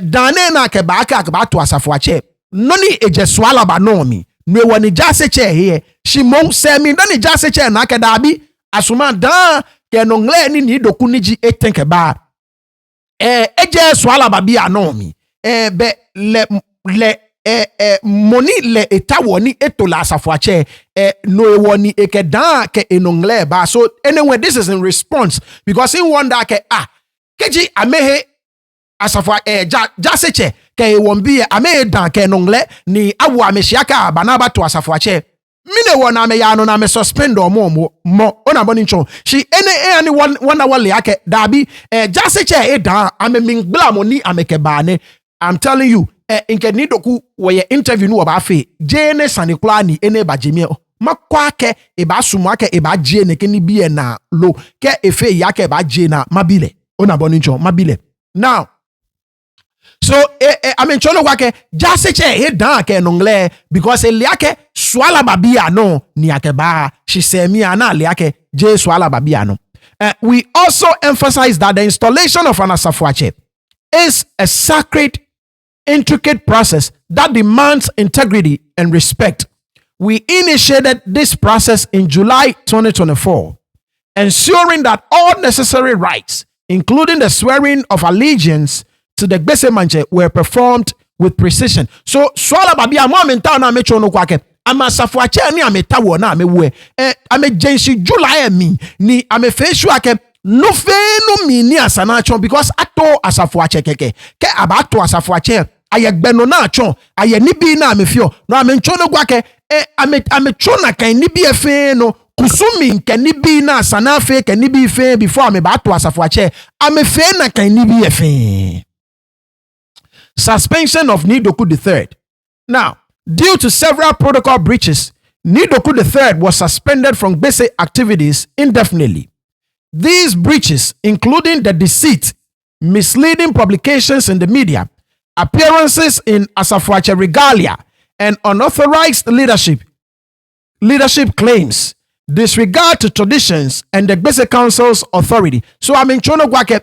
dane na ake ba ake abato Asafoatse no ni eje Swalaba no mi no woni Jaseche here shimon se mi no ni Jaseche na ake dabi asuma dan kenongle ni Doku ni ji etenke ba eje Swalaba bi anomi be le moni le etawoni etola Asafoatse no ewoni ekedan ke enongle ba. So anyway, this is in response because in wonder ke keji amehe Asafoatse Jaseche ke ewombi amehe dan ke enongle ni awu ameshiaka banaba to Asafoatse mine wona me ya no na me suspend mo ona boni ncho shi any one wale yake dabi Jaseche dan ame mingbla moni ameke bane. I'm telling you inke ni Doku we interview nu oba fe jene sanikula ni ene ba jemie makwa ke e ba sumu ake e ba je ne ke ni bie na lo ke efe yake ba je na mabile ona boni ncho mabile. Now so I mean cholo kwake Jaseche dan ke nongle because eliake Swalaba bia no ni akeba she say mi ana eliake je Swalaba bia no. We also emphasize that the installation of an Asafoatse is a sacred, intricate process that demands integrity and respect. We initiated this process in July 2024, ensuring that all necessary rites, including the swearing of allegiance to the Gbese Manche, were performed with precision. So Swalaba bia mo amenta na mecho no kwake Asafoatse ni ameta wo na amewe ame jensi July mi ni ame feshu ake no fe no mi ni asana chon because ato Asafoatse keke ke abato Asafoatse ayegbe no na chon aye ni bi na amefio no ame ncho no kwake ame chona kan ni bi efe no kusumi nke ni bi na asana fe ke ni bi fe before ame bato Asafoatse ame fe na kan ni bi efe. Suspension of Doku the third. Now, due to several protocol breaches, Doku the third was suspended from Gbese activities indefinitely. These breaches, including the deceit, misleading publications in the media, appearances in Asafoatse regalia, and unauthorized leadership, leadership claims disregard to traditions and the basic council's authority. So I mean chono gwake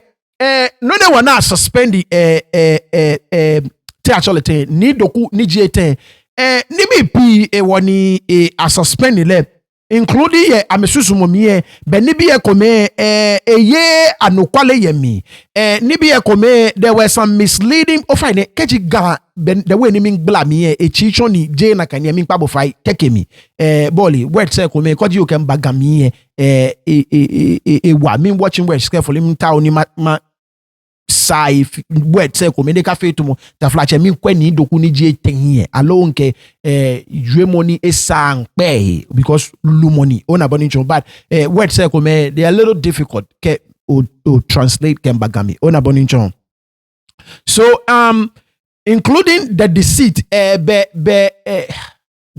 no ne wana suspend te actually ni doku ni jete ni bi pi woni a suspend le including ye amesusu momie be ni bi ekome ye anokwale yemi ni bi ekome there were some misleading o fine keji ga the way ni min gbla mi e chicho ni je na kan mi pabo fai tekemi boli word say kome koji o kan baga mi wa mi watching words carefully mi ta oni ma sai word say kome de ka fe to mo ta flache mi kwani doku ni je tenye alo nke jwe money esang pay because lu money ona boni chon but word say kome they are a little difficult ke o translate ken bagami ona boni chon. So including the deceit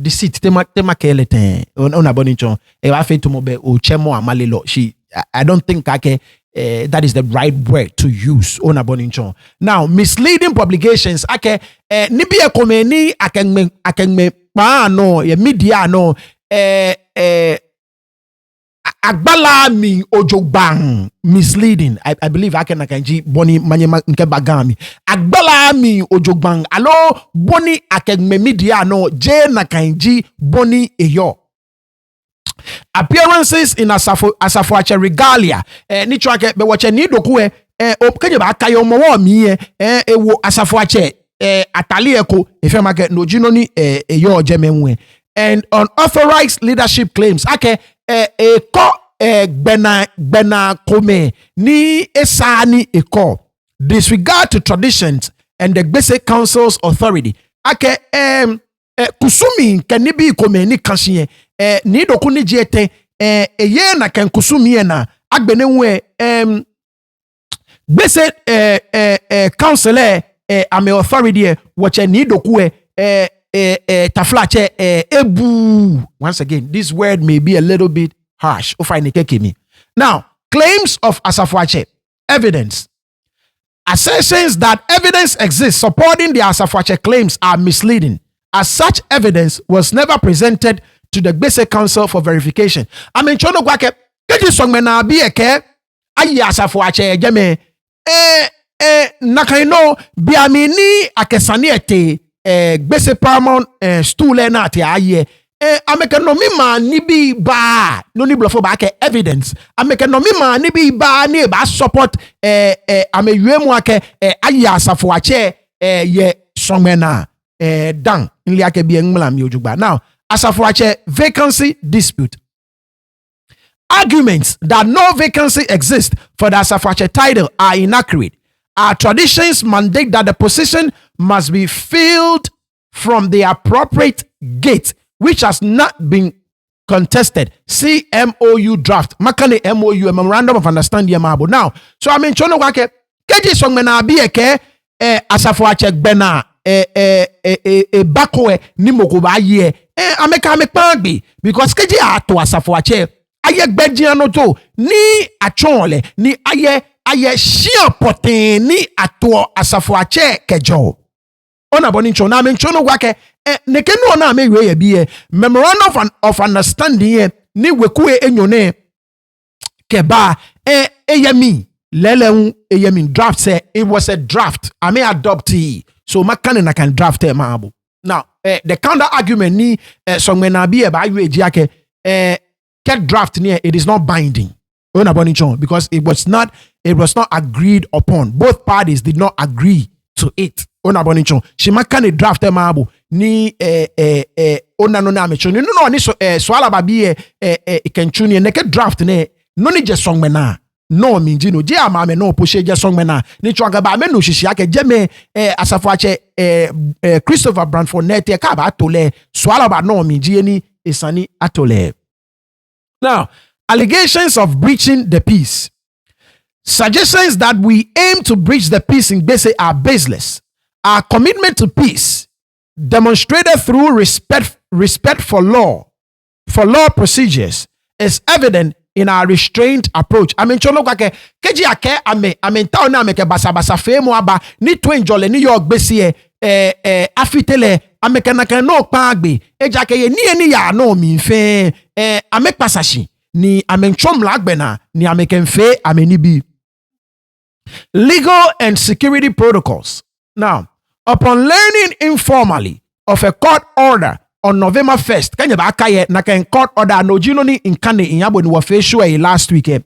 deceit tema keleten ona boni chon e wa fe to mo be o chemo amalelo she I don't think that is the right word to use ona boni chon. Now misleading publications ni bi ekome ni akenme pa no ye media no agbala mi ojogbang misleading I believe akenji boni manyema nke bagami agbala mi ojogbang alo boni akenme media no je nakanji boni eyo. Appearances in Asafoatse regalia ni chwake be wache ni doku o kenye ba kayo mo wo mi ewo Asafoatse atali eko efe make no jino ni eyo jemenwe and unauthorized leadership claims eko gbena kome ni esani eko disregard to traditions and the basic council's authority kusumi kanibi kome ni kansiye ni doku ni jete eye na kan kusumi na agbenenwe basic council ame authority wache ni doku taflache ebu. Once again, this word may be a little bit harsh. Now, claims of Asafoatse evidence. Assertions that evidence exists supporting the Asafoatse claims are misleading, as such evidence was never presented to the basic council for verification. I mean, chono gwake keji Sogmɛnaa bi eke ayi Asafoatse jeme nakaino biamini akesani ete gbese paramount stool na ati aye ameke no mi ma ni bi ba no ni blofo ba ke evidence ameke no mi ma ni bi ba ni ba support ameyue mu ake ayi Asafoatse ye Sogmɛnaa dan nli ake bi enmla mi ojugba. Now Asafoatse vacancy dispute. Arguments that no vacancy exists for the Asafoatse title are inaccurate. Our traditions mandate that the position must be filled from the appropriate gate, which has not been contested. See MOU draft. Makane MOU, a memorandum of understanding. Now, so I mean, chono wake keji Sogmɛnaa bi eke Asafoatse gbena bakoe ni mokoba ye ameka amekpangbe because keji ato Asafoatse aye gbejian no to ni achonle ni aye shia poten ni ato Asafoatse kejo ona boni chona men chono wake nekenu ona amewe ye bi memorandum of understanding ni wekue enyone keba eyemi leleun eyemi draft say it was a draft I may adoptee so makane na can draft maabo. Now the counter argument ni Sogmɛnaa bi ba ayu ejiake get draft near it is not binding because it was not agreed upon. Both parties did not agree to it. She makane draft maabo ni ona no na mecho no ni Swalaba bi kenchuni neke draft ne no ni je Sogmɛnaa no minji no je amame no poshe je Sogmɛnaa ni chwaga ba me no shishi ake je me Asafoatse Christopher Brandford Nettey ka ba atole Swalaba no minji ni esani atole. Now, allegations of breaching the peace. Suggestions that we aim to breach the peace in Gbese are baseless. Our commitment to peace, demonstrated through respect for law procedures, is evident in our restrained approach. I mean, chono kwake keji ake ame taona ame ke basa femu aba ni twenjole New York Gbese afitele amekana no pagbe eja ke ye ni ya no mi fe amepasashi ni amenchom lagbena ni amekenfe amenibi. Legal and security protocols. Now, upon learning informally of a court order on November 1st, kanya ba akaye na ken court order no jino ni nkane inyabo ni wafeshwe last weekend,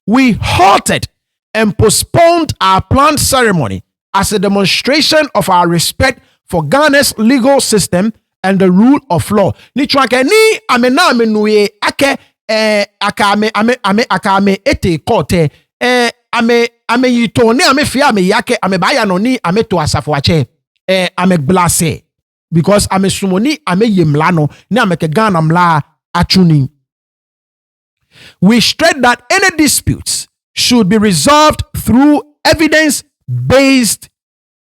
we halted and postponed our planned ceremony as a demonstration of our respect for Ghana's legal system and the rule of law. Ni chwake ni amena amenuye ake akame ete kote ame yitone ame fia ame yake ame baya no ni ame to Asafoatse ame blase because ame sumoni ame yemlano ni ame ke Ghana mla achuni. We stress that any disputes should be resolved through evidence-based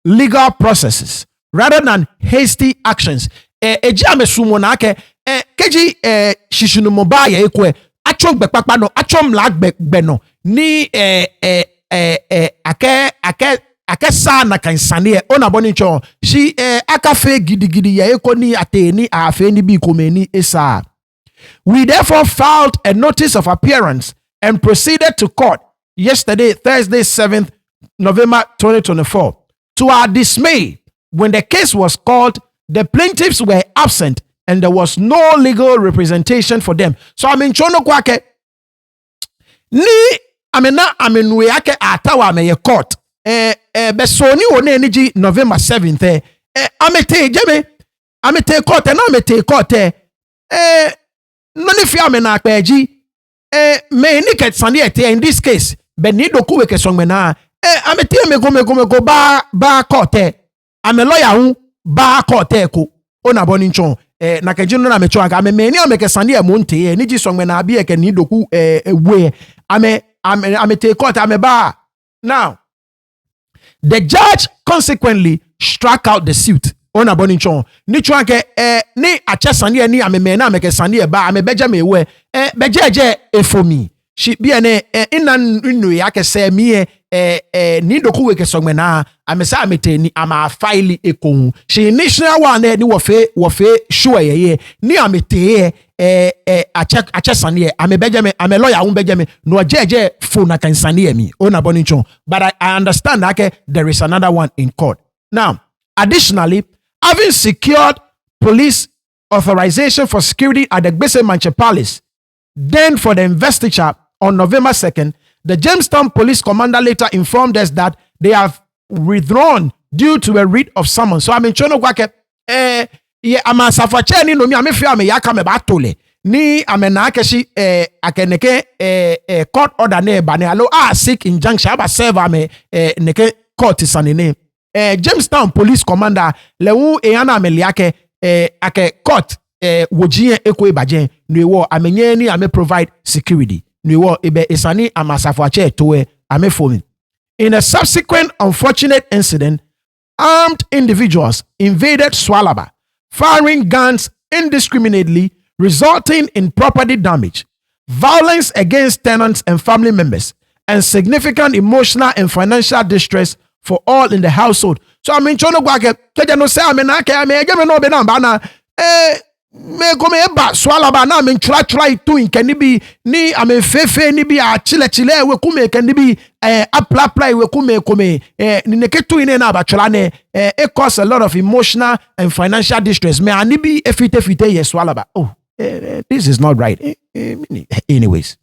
legal processes rather than hasty actions. Eji ame sumona ke keji shishunu mobaya ekwe achom bekpakpa no achom lag beno ni ake sa na kansane ona boni cho shi aka fe gidigidi ya eko ni ateni afe ni bi komeni esa. We therefore filed a notice of appearance and proceeded to court yesterday, Thursday, 7th November 2024. To our dismay, when the case was called, the plaintiffs were absent and there was no legal representation for them. So I mean chono kwake ni amena amenwe yake atawa ameye court besoni one eniji November 7th amete court na amete court noni fi amena akpeji me ni ket sande ete in this case beni Doku weke Sogmɛnaa amete me go ba court ame lawyer hu ba court ko ona boni nchon na kejino na mecho aka me ni ameke sande e monte ni ji Sogmɛnaa bi e ke ni Doku we ame take court ame ba. Now the judge consequently struck out the suit. Ona boni nchon ni chwanke ni achesane ni ame me na ameke sande ba ame beje me we bejeje efomi shi bi ene ina nnu yake se mi ni Doku weke Sogmɛnaa ame sa amete ni ama file ekon shi initial one ni wofe sure ye ni amete achesane ame bejeme ame lawyer un bejeme no jeje phone akansane mi ona boni nchon. But I understand that there is another one in court. Now, additionally, having secured police authorization for security at the Gbese Manche Palace, then for the investiture on November 2nd, the Jamestown police commander later informed us that they have withdrawn due to a writ of summons. So I mean chono kwake ama Asafoatse ni no mi ame fi ame yaka me ba tole ni ame na akeshi akeneke court order ne ba ne alo seek injunction aba serve ame neke court sanene Jamestown police commander lewu eyana ame liake ake court wojie eko ibaje no ewo amenye ni ame provide security no ewo ebe isani ama Asafoatse to ame fomi. In a subsequent unfortunate incident, armed individuals invaded Swalaba, firing guns indiscriminately, resulting in property damage, violence against tenants and family members, and significant emotional and financial distress for all in the household. So I mean, chono kwake keja no say amena ke ame no be na bana me come eba Swalaba na me try to nkani bi ni ame fefe ni bi a chile we kume kani bi apply we kume ni neketu ine na ba try ne it cause a lot of emotional and financial distress me ani bi efite ye Swalaba. This is not right. Anyways,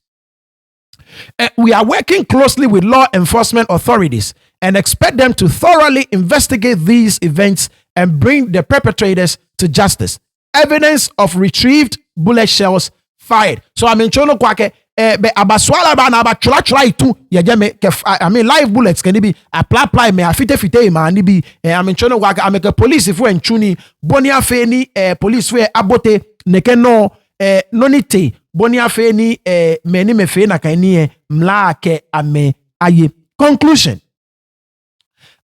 we are working closely with law enforcement authorities and expect them to thoroughly investigate these events and bring the perpetrators to justice. Evidence of retrieved bullet shells fired. So I mean chono kwake be abaswala na try to I mean live bullets can be apply me afite ma ni bi I mean chono kwake ameke police if we nchuni boni afe ni police we abote neke no nonite boni afe ni meni mefe na kan ni mla ke ame aye. Conclusion.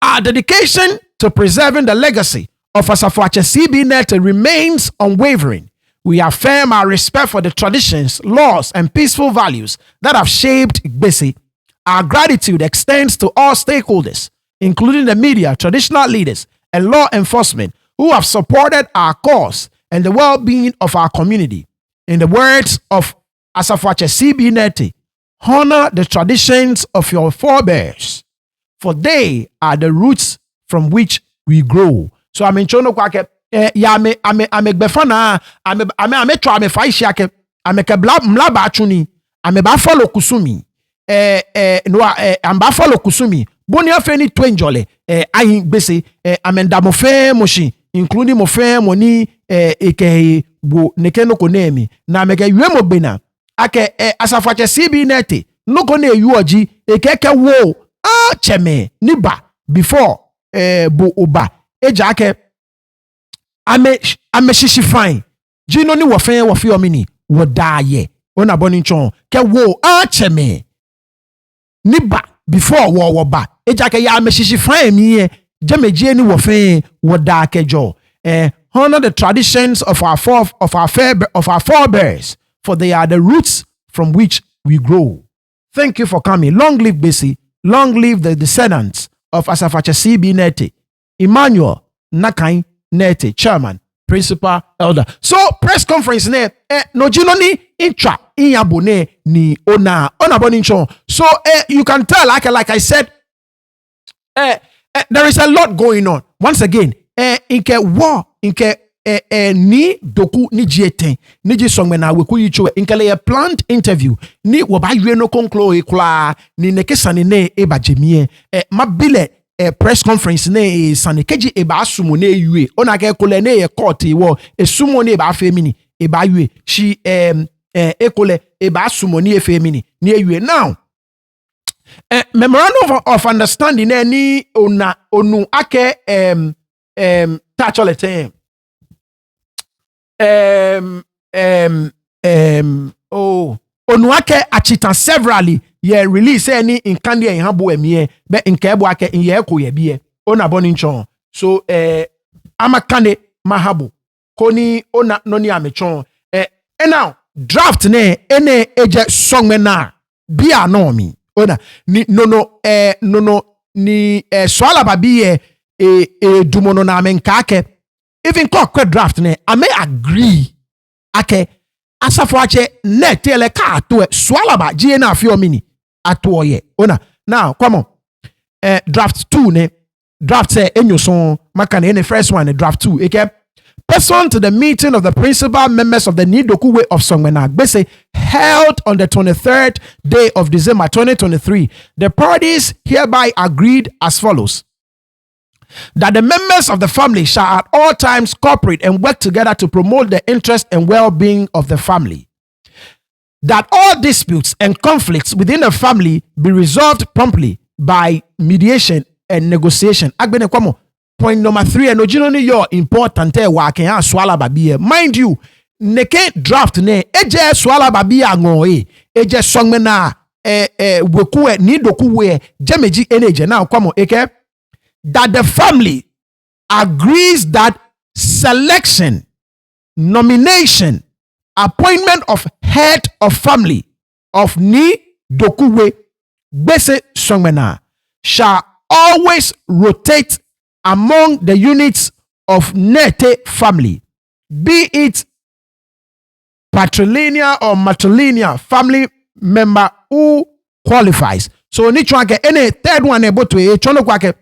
Our dedication to preserving the legacy of Asafoatse CB Nettey remains unwavering. We affirm our respect for the traditions, laws, and peaceful values that have shaped Gbese. Our gratitude extends to all stakeholders, including the media, traditional leaders, and law enforcement, who have supported our cause and the well-being of our community. In the words of Asafoatse CB Nettey, honor the traditions of your forebears, for they are the roots from which we grow. So I'm in chono kwake ame gbefana ame try me faishia ke ame ke mlaba achuni ame ba follow kusumi amba follow kusumi boni afeni twenjole ayin gbese amenda mo fe moshi including mo fe moni eke bo nekeno ko nemi na meke yemo bena ake Asafoatse CB Nettey no ko ne yuoji ekeke wo cheme niba before bo oba eja ake ame shishi fine jino ni wo fe omini wo daaye ona boni nchon ke wo cheme niba before wo ba eja ke ya ame shishi fine mi jameje ni wo fe wo da kejo honor the traditions of our forebears, for they are the roots from which we grow. Thank you for coming. Long live Bisi. Long live the descendants of Asafoatse CB Nettey. Emmanuel Nakai Nettey, chairman, principal, elder. So press conference ne no jino ni intra inyabone ni ona boninchon. So you can tell like I said there is a lot going on. Once again, inke war inke ni doku ni jieten ni ji Sogmɛnaa weku yicho inke le planned interview ni wo ba yue no konklo ekla ni nekesane ne e ba jemie mabile press conference ne sane keji e ba asumo ne yue ona ke kole ne ye court wo esumo ne ba femini e ba yue shi ekole e ba asumo ne femini ni yue now memorandum of understanding ni onu ake tacholete onu ake achita severally ye release any in kandi en habo emie be nkebo ake in ye ko ye bie ona boni nchon so amakane mahabo koni ona noni amechon and now draft ne ene eje Sogmɛnaa bia no mi ona ni no ni Swalaba bie dumono na menkake even kokwe draft ne ame agree ake Asafoatse Nettey le ka to Swalaba gie na afio mini ato ye ona now come on draft 2 ne draft say enyoson makane ne first one draft 2 eke person to the meeting of the principal members of the Doku way of Sogmɛnaa Gbese held on the 23rd day of December 2023. The parties hereby agreed as follows: that the members of the family shall at all times cooperate and work together to promote the interest and well-being of the family. That all disputes and conflicts within the family be resolved promptly by mediation and negotiation. Agbene kwamo. Point number 3, and ojino ni yo important wa ken a Swalaba biye. Mind you, neke draft ne eje Swalaba biya ngoe eje Sogmɛnaa weku ni doku we jameji eneje now kwamo eke that the family agrees that selection, nomination, appointment of head of family of ni doku we Gbese Sogmɛnaa shall always rotate among the units of Nettey family, be it patrilineal or matrilineal family member who qualifies. So ni chwanke any third one ebo to e chono kwake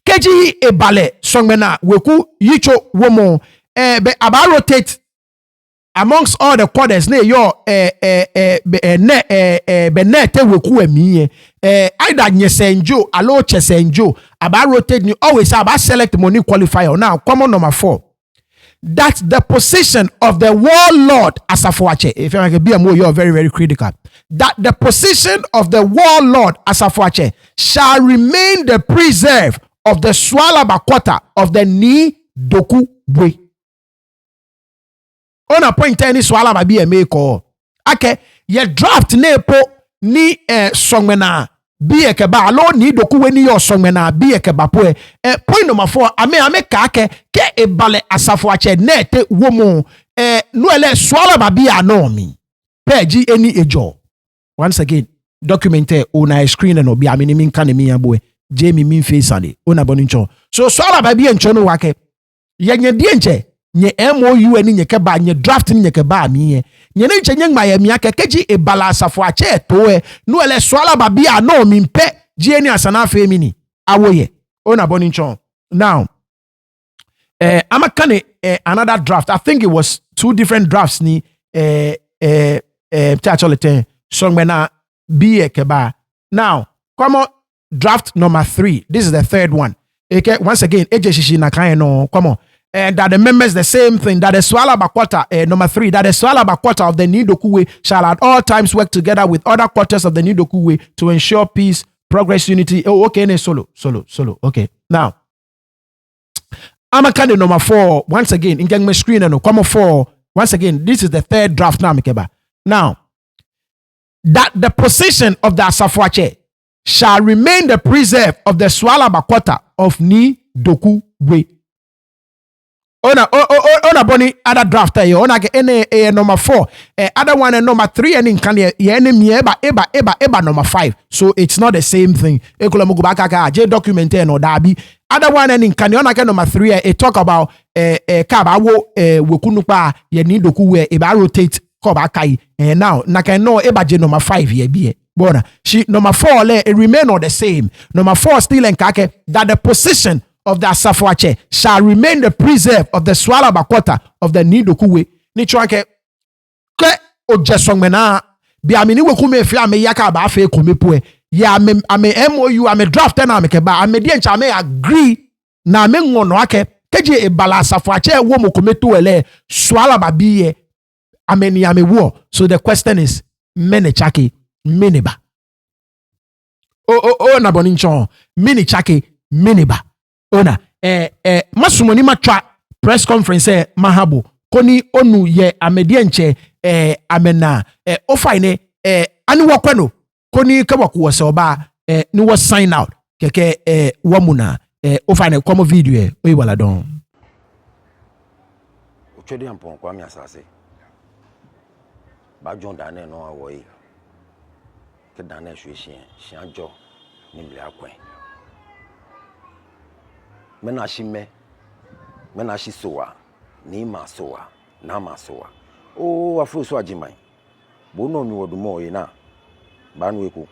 keji ebale Sogmɛnaa weku yicho womo be aba rotate amongst all the quarters ne yo be Nettey weku emiye either nyesenjo alo chesenjo aba rotate ni always aba select money qualifier. Now common number 4, that the position of the warlord Asafoatse, if you like be more, you're very very critical, that the position of the warlord Asafoatse shall remain the preserve of the Swalaba quarter of the ni doku way. On a point any Swalaba be a make ake ye draft nepo ni Sogmɛnaa bi ekeba alo ni doku we ni yo Sogmɛnaa bi ekeba po point number 4 ame ka ke ebale Asafoatse Nettey womo no ele Swalaba bi anomi peji eni ejo. Once again document on a screen and obi amini min kan mi aboe Jamie min face ade ona bonincho so Swalaba bi encho no wake Yenye dienche nye MOU ni nye keba nye draft ni nye keba miye nye ne nche nye ngmaye miya kekeji e bala Asafoatse towe nu ele Swalaba bia no mimpe jieni asana femini awoye ona boni nchon. Now I'm a kind another draft. I think it was 2 different drafts ni Sogmɛnaa be keba. Now come on, draft number 3. This is the 3rd one. Okay, once again, ejeshishi na kan no. Come on. And that the members the same thing, that the Swalaba quarter, number 3, that the Swalaba quarter of the Doku way shall at all times work together with other quarters of the Doku way to ensure peace, progress, unity. Oh, okay, solo. Okay. Now, I'm a kind of number 4. Once again, in my screen, no, come on 4. Once again, this is the 3rd draft now, Mikeba. Now, that the position of the Asafoatse shall remain the preserve of the Swalaba quarter of Doku way. Ona boni other draft ona ke ene number 4 other one and number 3 and in kan ye enemy eba number 5, so it's not the same thing. Ekola mugo baka ka je document no dabi other one and in kan ona ke number 3 it talk about ka ba wo wekunupa ye Doku we e ba rotate ko ba kai now na kan no eba je number 5 ye bi bona she number 4 le it remain all the same. Number 4 still en kake that the position of the Asafoatse shall remain the preserve of the Swalaba quarter of the Doku way. Ni chwanke ke oje Sogmɛnaa bi amini weku me fi ame yaka ba fe ko mepoe ya ame MOU ame draft na ame ke ba ame die ncha ame agree na ame ngono ake keje e bala Asafoatse wo mo ko meto ele Swalaba biye ame ni ame wo. So the question is mene chake miniba na boni nchon mini chake miniba ona masumoni matwa press conference mahabo koni onu ye amedie nche amena ofine ani wakwano koni kabako wose oba ni was sign out keke wamuna ofine komo video oyi wala don ochodi ampon kwa mi asase ba jon dane no awoyi ke dane hwehie hianjo ni mle akwen mena shi soa ni ma soa na ma soa o afro so ajiman bo no mi wodumo yi na ba nu eko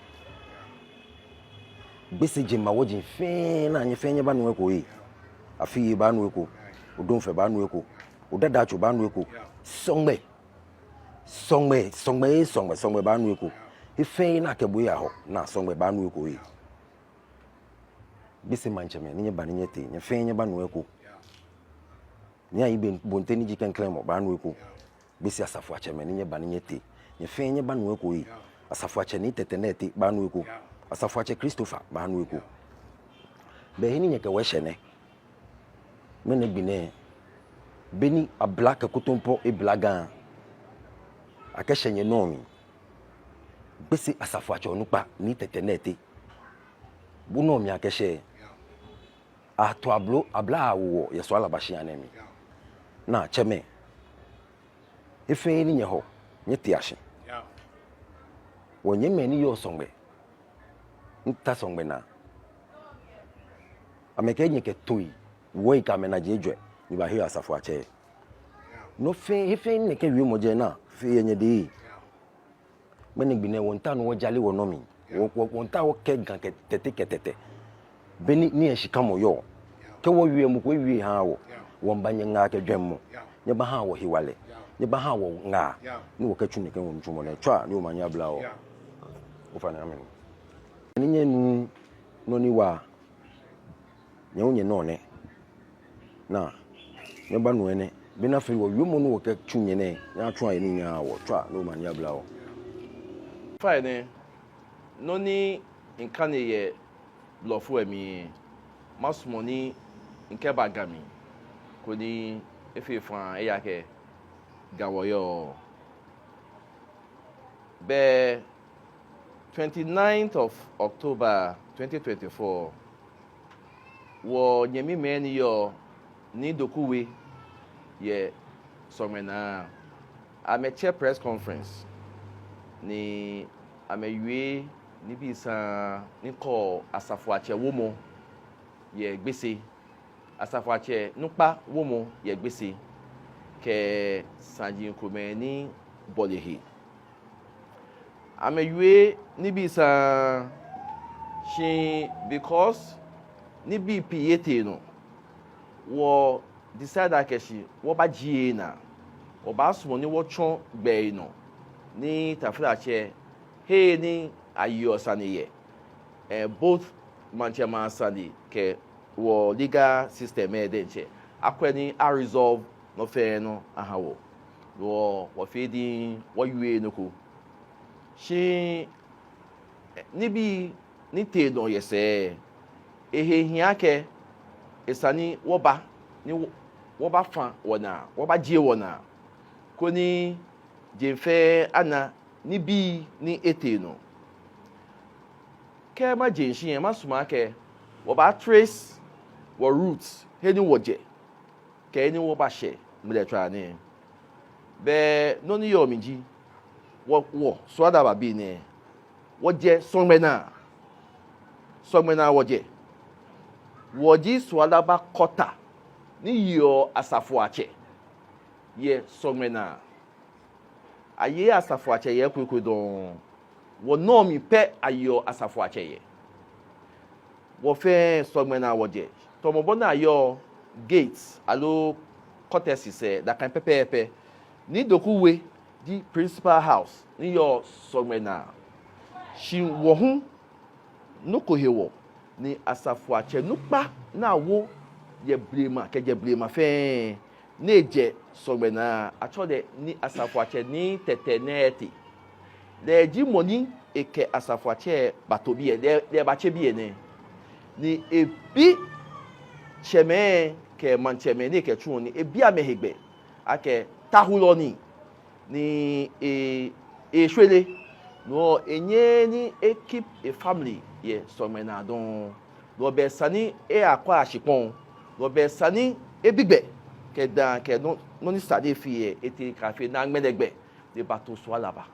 gbese jima wojin fe na anye fe nye ba nu eko yi afi ba nu eko odon fe ba nu eko odada chu ba nu eko songbe ba nu eko ife na kebo ya ho na songbe ba nu eko yi bisi mancheme ni ba ni nyete nye fenye ba no eko ni ayi bonte ni jiken claim ba no eko bisi Asafoatse me ni ba ni nyete nye fenye ba no eko yi Asafoatse ni tetenete ba no eko Asafoatse Christopher ba no eko be hini nye ke we hye me ne bine beni a black kotompo e blagan akehye nye no mi bisi Asafoatse onupa ni tetenete bu no mi akehye to abla wo ye Swalaba hye anemi na cheme efe ni nye ho nye ti ahye wonye meni yo songbe nta Sogmɛnaa ameke nye ke toyi wo ka mena jejwe ni ba he Asafoatse no fe efe ni ke wi moje na fe yenye de meni gbine wonta no wo jale wo no mi wonta wo ke gan ke tete beni ni ehika mo yo ke wo wie mu ko wie ha wo won banye nga ke dwemmo nye ba ha wo hiwale nye ba ha wo nga ni wo ka twu ne ke won twu mo na twa ni o manya bla wo fa na amen ni nye nu no ni wa nye onye no ne na nye ba no ene bi na fe wo wi mo no wo ka twu nye ne ya twa ni nya wo twa ni o manya bla wo fa ne no ni nkane ye lofo emi masumoni nke bagami kodi efefan eyake gawoyo be 29th of October 2024 wo nyemi meni yo ni Doku we ye Sogmɛnaa ameche press conference ni amewie ni bisa ni ko Asafoatse womo ye gbese Asafoatse nukpa womo ye gbese ke sanji nkromani bolehe ameyue nibi sa she because nibi piyete no wo decide akeshi wo ba jie na wo ba sumo ni wo chon gbe no ni tafrache he ni ayo saniye both manchema sani ke wo legal system e denche akwani a resolve no fe no ahawo wo fedi wo yue no ko shi nibi ni te no yese ehehia ke esani wo ba ni wo ba fa wona wo ba jie wona ko ni jenfe ana nibi ni ete no ke ma jenshi e ma suma ke wo ba trace wo roots he ni wo je ke ni wo ba she mle twa ni be no ni yo minji wo Swalaba bi ne wo je Sogmɛnaa wo je wo ji Swalaba kota ni yo Asafoatse ye Sogmɛnaa aye Asafoatse ye kwekwe don wo no mi pe ayo Asafoatse ye wo fe Sogmɛnaa wo je to mo bona ayo gates alo courtesy se da kan pepepe ni Doku we di principal house ni yo Sogmɛnaa shi wo hu no ko hewo ni Asafoatse nukpa na wo ye blema ke je blema fe ne je Sogmɛnaa atode ni Asafoatse ni tete Nettey le ji money eke Asafoatse batobi e de ba che bi ne ni ebi cheme ke mancheme ni ke tun ni ebi amehegbe ake tahuloni ni shwele no enye ni keep a family ye Sogmɛnaa don no be sani akwa ashipon no be sani ebigbe ke dan ke no ni stade fi ete cafe na ngmedegbe de bato Swalaba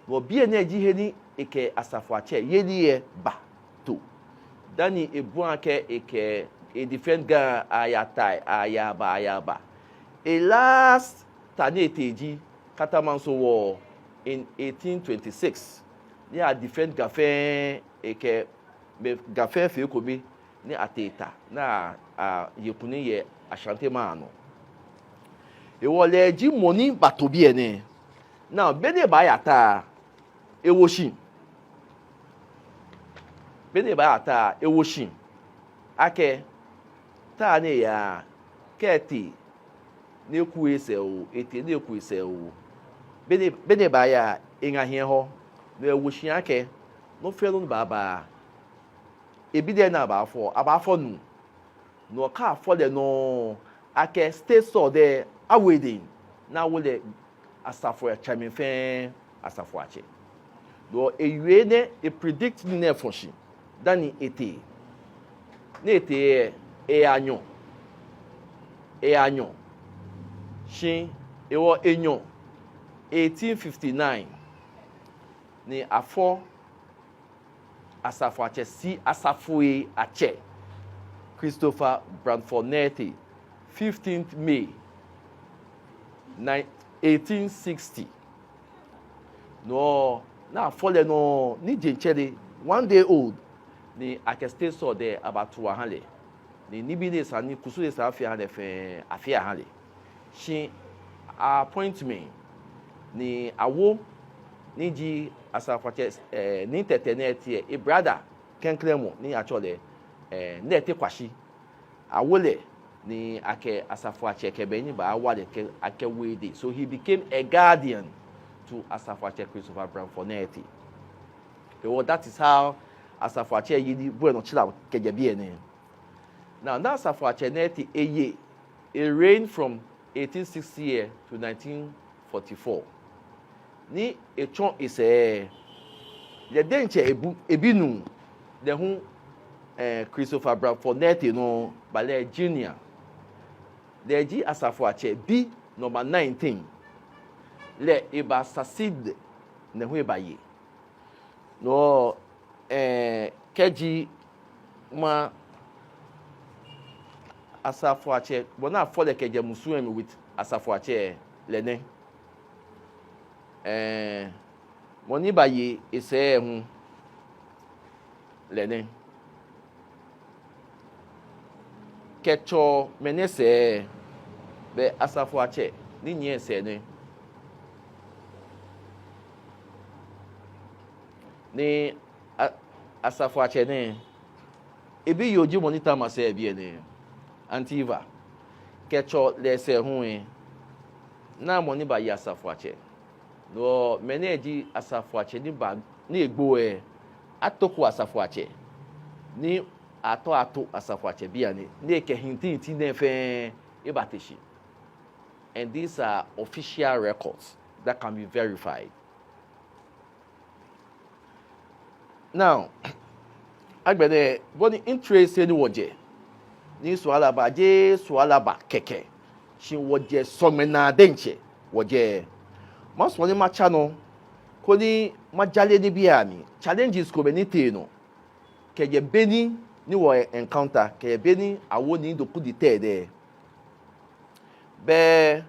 no bi ene ji he ni eke Asafoatse ye ni ba to dani ebu ake eke a different ga ayatai ayaba a last tani eteji katamanso wo in 1826 ni a different gafe eke gafe fe ko bi ni ateta na yekuni ye Ashanti mano e wo le ji money batobi ene now bene ba yata ewoshin ake ta ne ya keti ne ku ese o ete ne ku ese o bene ba ya inga hie ho no ewoshin ake no fe no baba ebi de na abafo nu no ka afo de no ake stay so there awedin na wo le Asafoatse mi fe Asafoatse do ewie ne e predict ni na fonshi dani ete ne ete anyo shin ewo enyo 1859 ni afọ Asafoatse si Asafoatse Christopher Bradford Nettey 15th May 1860 no na fole no ni jenchele 1 day old ni akeste so there about 200 ni nibi ne sani kusu de sa afia de fe afia hale shi appointment ni awo ni ji Asafoatse ni tete Nettey e brother kenklemo ni achole Nettey kwashi awole ni ake Asafoatse kebeni ba awale ake wede so he became a guardian to Asafoatse Christopher Bradford Nettey. Well, that is how Asafoatse yidi bueno chila kejebi ene. Now that Asafoatse Nettey a reign from 1860 to 1944. Ni echon ise le denche ebinu de hu Christopher Bradford Nettey no bale junior. Le ji Asafoatse bi number 19 le eba succeed ne hu eba ye no keji ma Asafoatse bona fole keje musu with Asafoatse lene moni ba ye ese hu lene kecho menese be Asafoatse ni nye ese ne ni Asafoatse ne ebi yoji monitor mase ebi ne antiva kecho lese hu na moni ba ye Asafoatse no meneji Asafoatse ni ba ni egbo atoko Asafoatse ni ato Asafoatse bia ni ke hinti na fe ebateshi. And these are official records that can be verified. Now agbede boni interest ni woje ni Swalaba je Swalaba keke shi woje Sogmɛnaa denche woje maso ni macha no ko ni majale ni bia mi challenges ko be ni te no keje beni ni wo encounter keje beni awo ni Doku di te be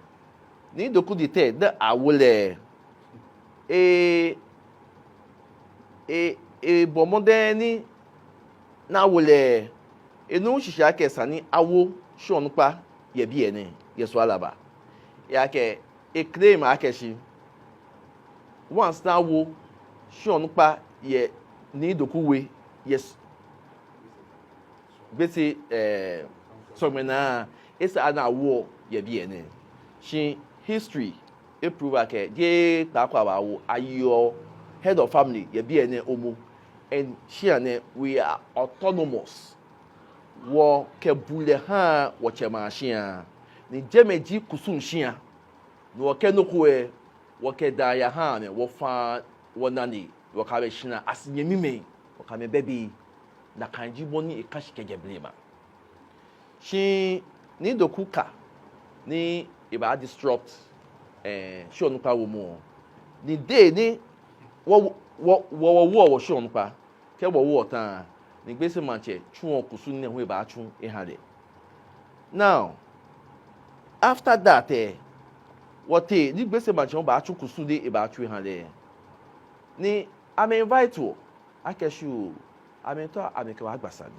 ni Doku di te de awole bomode ni na wole enu shisha kesa ni awo shonpa ye bie ni ye Swalaba ya ke claim akeshi once na wo shonpa ye ni Doku we yes beti Sogmɛnaa esa na wo ye bie ni shi history e prove ke je ta kwa ba wo ayo head of family ye bie ni omo. And here we are autonomous. Wo ke bule ha wo chema shia. Ni jemeji kusun shia. No ke no ko wo ke da ya ha ne wo fa wo nani wo ka be shina asinye mime wo ka me baby na kanji boni e kashi ke geblema. Shi ni Doku ka ni e ba disrupt shi onu pa wo mo. Ni day ni wo shi onu pa ke wo ta ni gbese manche chuon kusu ne hu ba chu e hade. Now after that what ni gbese manche ba chu kusu de e ba chu e hade ni am invite wo akeshu amento ameke wa agbasa ni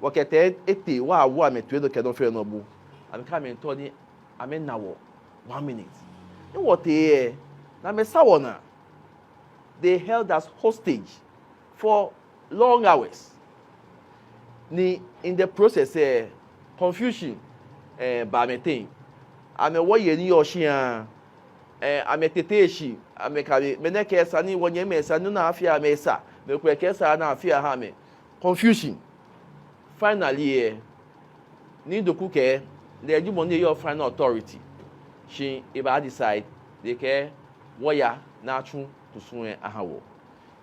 wo kete ete wa wo ametu edo kedo fe no bu ameka amento ni amenawo 1 minute ni what na me sawona they held us hostage for long hours. Ni in the process confusion ba metin ame wo ye ni yoshia ame teteshi ame kabe meneke esa ni wonye mesa no na afia mesa me ko esa na afia ha me confusion. Finally ni Doku ke the Ejimoni your final authority she eba decide they ke woya na atwu kusun ahawo.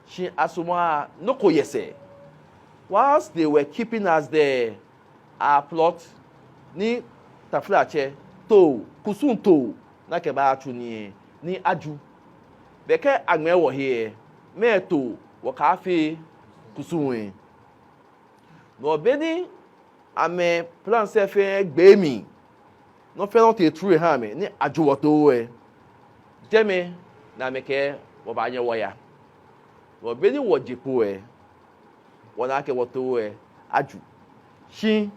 She asuma no ko yese. Whilst they were keeping us there, our plot ni taflache to kusun to na ke ba atwu ni aju. Beke agme wo here me to wo ka fe kusun. No beni ame plan se fe gbe mi. No fe no te true ha me ni aju wo to Jeme na me ke wo ba nye wo ya. Wo beni wo jipo wona ke wo to aju. Shi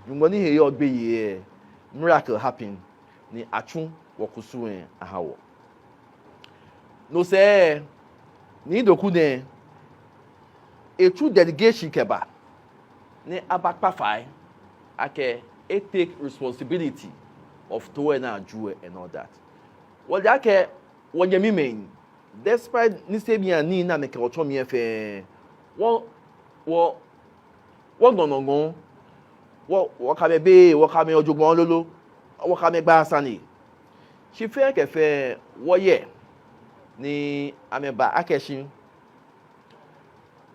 ngoni he yo gbe ye miracle happen ni atun wo kusu ahawo. No se ni Doku ne a true delegation keba ni abakpa fai ake take responsibility of to na aju and all that. Wo ja ke wonye mi men despite ni se bia ni na me ke ocho mi efe wo gonongon wo ka be wo ka me ojogbon lolo wo ka me gba sani she fe ke fe wo ye ni ameba akeshin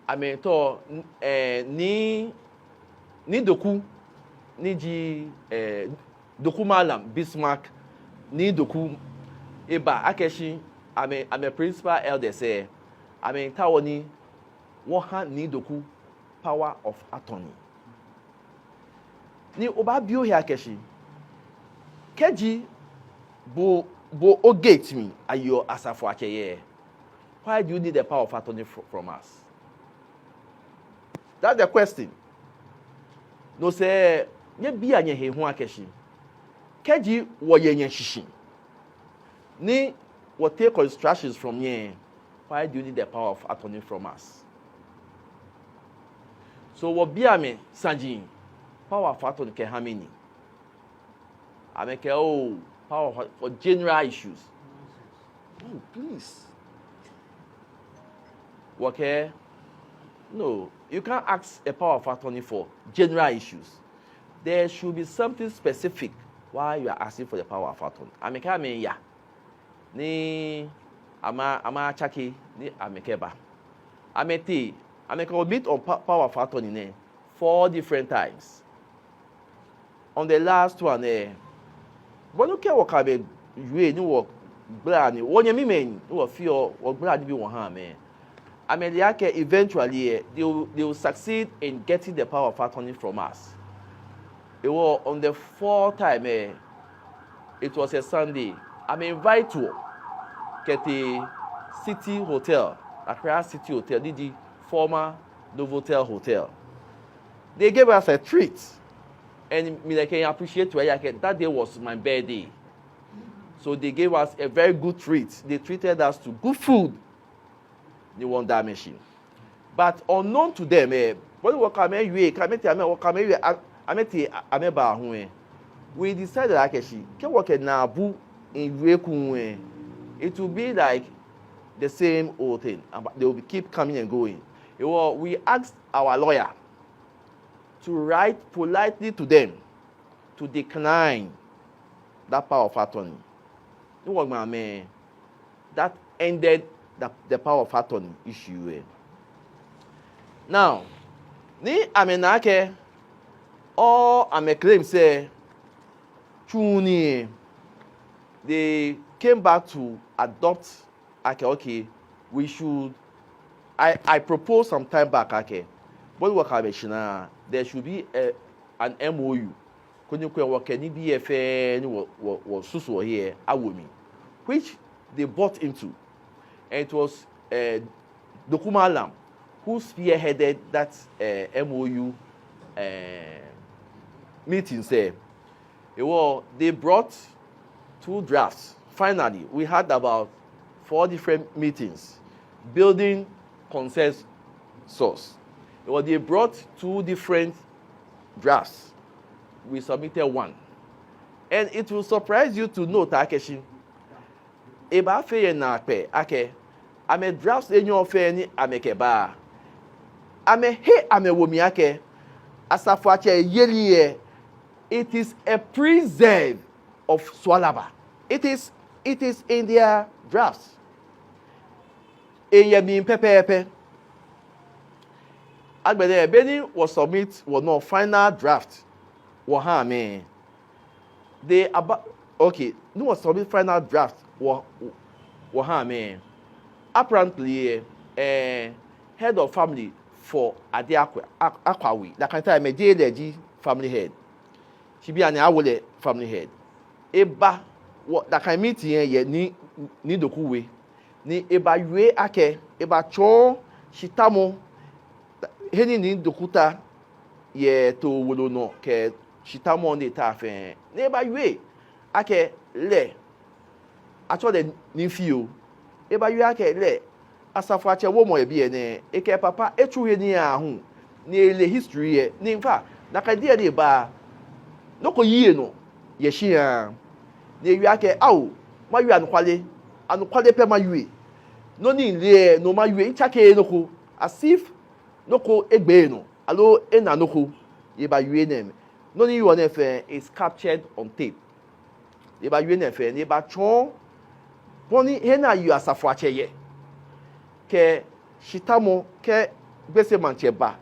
amento ni Doku ni ji Doku Malam Bismarck ni Doku eba akeshin ame principal elder say ame tawoni wo han ni Doku power of attorney. ni oba bio here keshi keji bo o gate me ayo Asafoatse ye. Why do you need the power of attorney from us? That's the question. No say nye bia nye he ho akeshi keji wo ye nye shishi ni wo take instructions from ye. Why do you need the power of attorney from us? So wo bia me sanji power of attorney ke how many? I make power for general issues. Oh, please. Okay? No, you can't ask a power of attorney for general issues. There should be something specific why you are asking for the power of attorney. I mean, yeah. Ni ama chaki ni amekeba. Ameti. Ameka meet on power of attorney 4 different times. On the last one, but no care what can be you no work brand. When you mean no fear or brand be one hand, man. I mean, eventually they will succeed in getting the power of attorney from us. It was on the 4th time. It was a Sunday. I'm invited to get the City Hotel, Accra City Hotel, the former Novotel Hotel. They gave us a treat, and me like I appreciate that day was my birthday, so they gave us a very good treat. They treated us to good food. They want that machine, but unknown to them, when we come we decided actually can work na bu in Wekunwe. It will be like the same old thing, they will keep coming and going. We asked our lawyer to write politely to them to decline that power of attorney. That ended the power of attorney issue. Now, ni amenake or ame claim say Chuni they came back to adopt okay, we should I proposed some time back there should be an MOU which they bought into, and it was Doku who spearheaded that MOU meeting. They brought 2 drafts. Finally, we had about 4 different meetings building consensus. They brought 2 different drafts. We submitted 1. And it will surprise you to know Takeshi. Eba fe na pe ake. Ame drafts enyo fe ni amekeba. Ame he ame womi ake. Asafoatse yeliye. It is a preserve of Swalaba. It is in their drafts. Eyemi pepepe. Agbede Benny was submit was no final draft. Waha me. They about okay. No was submit final draft. Waha me. Apparently, head of family for Adeakwa Akwawi. That kind of time, Genealogy family head. She be an Awole family head. Eba what that kind meeting ye ni Dokuwe. Ni eba yue ake eba chon shitamo heni ni dokuta ye to wolo no ke shitamo ne ta fe ni eba yue ake le acho de ni fio eba yue ake le Asafoatse wo mo ebi ene eke papa echu he ni ahun ni ele history ye ni nfa na ka die de ba no ko yie no ye hia ni yue ake awo ma yue anukwale pe ma yue no ni le no ma yue nchake no ko as if no ko egbe no alo ena no ko ye ba yue nem no ni you nefe is captured on tape ye ba yue nefe ni ba chon boni he na you Asafoatse ye ke shitamo ke gbese manche ba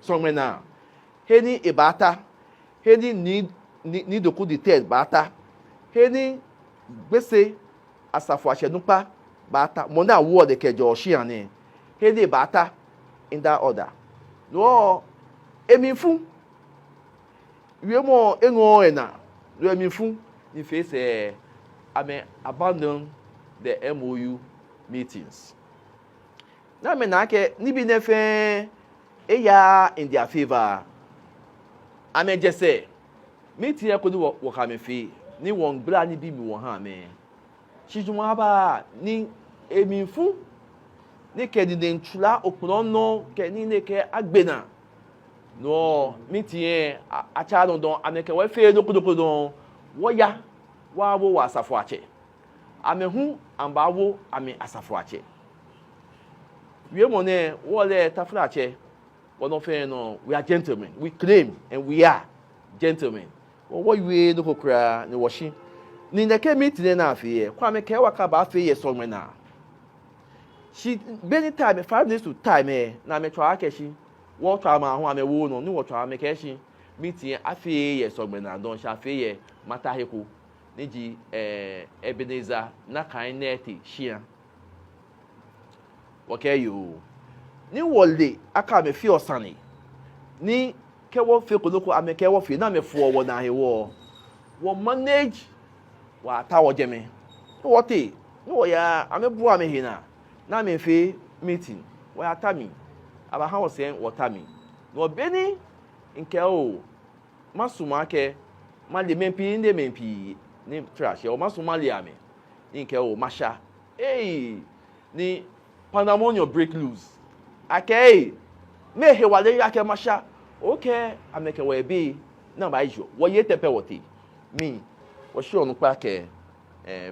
Sogmɛnaa he ni ibata he ni Doku the third bata he ni gbese Asafoatse nupa bata mona award ke jo shiane he ni bata in that order no emifu we mo engo ena we emifu ni face I may abandon the MOU meetings. Na me na ke ni bi nefe eya in their favor. I may just say meeting ko do wo ka me fi ni won bra ni bi mi wo ha me. Chijuma ba ni emifu ni ke di den tula okuno no ke ni ne ke agbena. No meeting a cha don ameke we fe dokudokudon wo ya wa wo Asafoatse amehu amba wo ame Asafoatse we mo ne wo le Tafrache wono fe no we are gentlemen, we claim and we are gentlemen wo we no kokra ne wo shi ni ne ke meeting na afi kwa me ke waka ba afi ye Sogmɛnaa she many time 5 days to time na me twa akeshi wo twa ma ho ame wo no ni wo twa me ke shi meeting afi ye Sogmɛnaa don sha afi ye mata heko niji Ebenezer na kan Nettey shia okay you ni wole aka me fi osane ni ke wo fe koloko ame ke wo fi na me fo wo na he wo manage wa ta wo jeme wo te ni wo ya ame bu ame he na me fe meeting wo ya ta mi aba ha wo se wo ta mi no beni nke o masuma ke ma le mempi inde mempi ni trash o masumali ame ni nke o masha ni pandamonio break loose okay me he wale yake masha okay ameke we be na ba ijo wo ye tepe wote me wo shi onu pa ke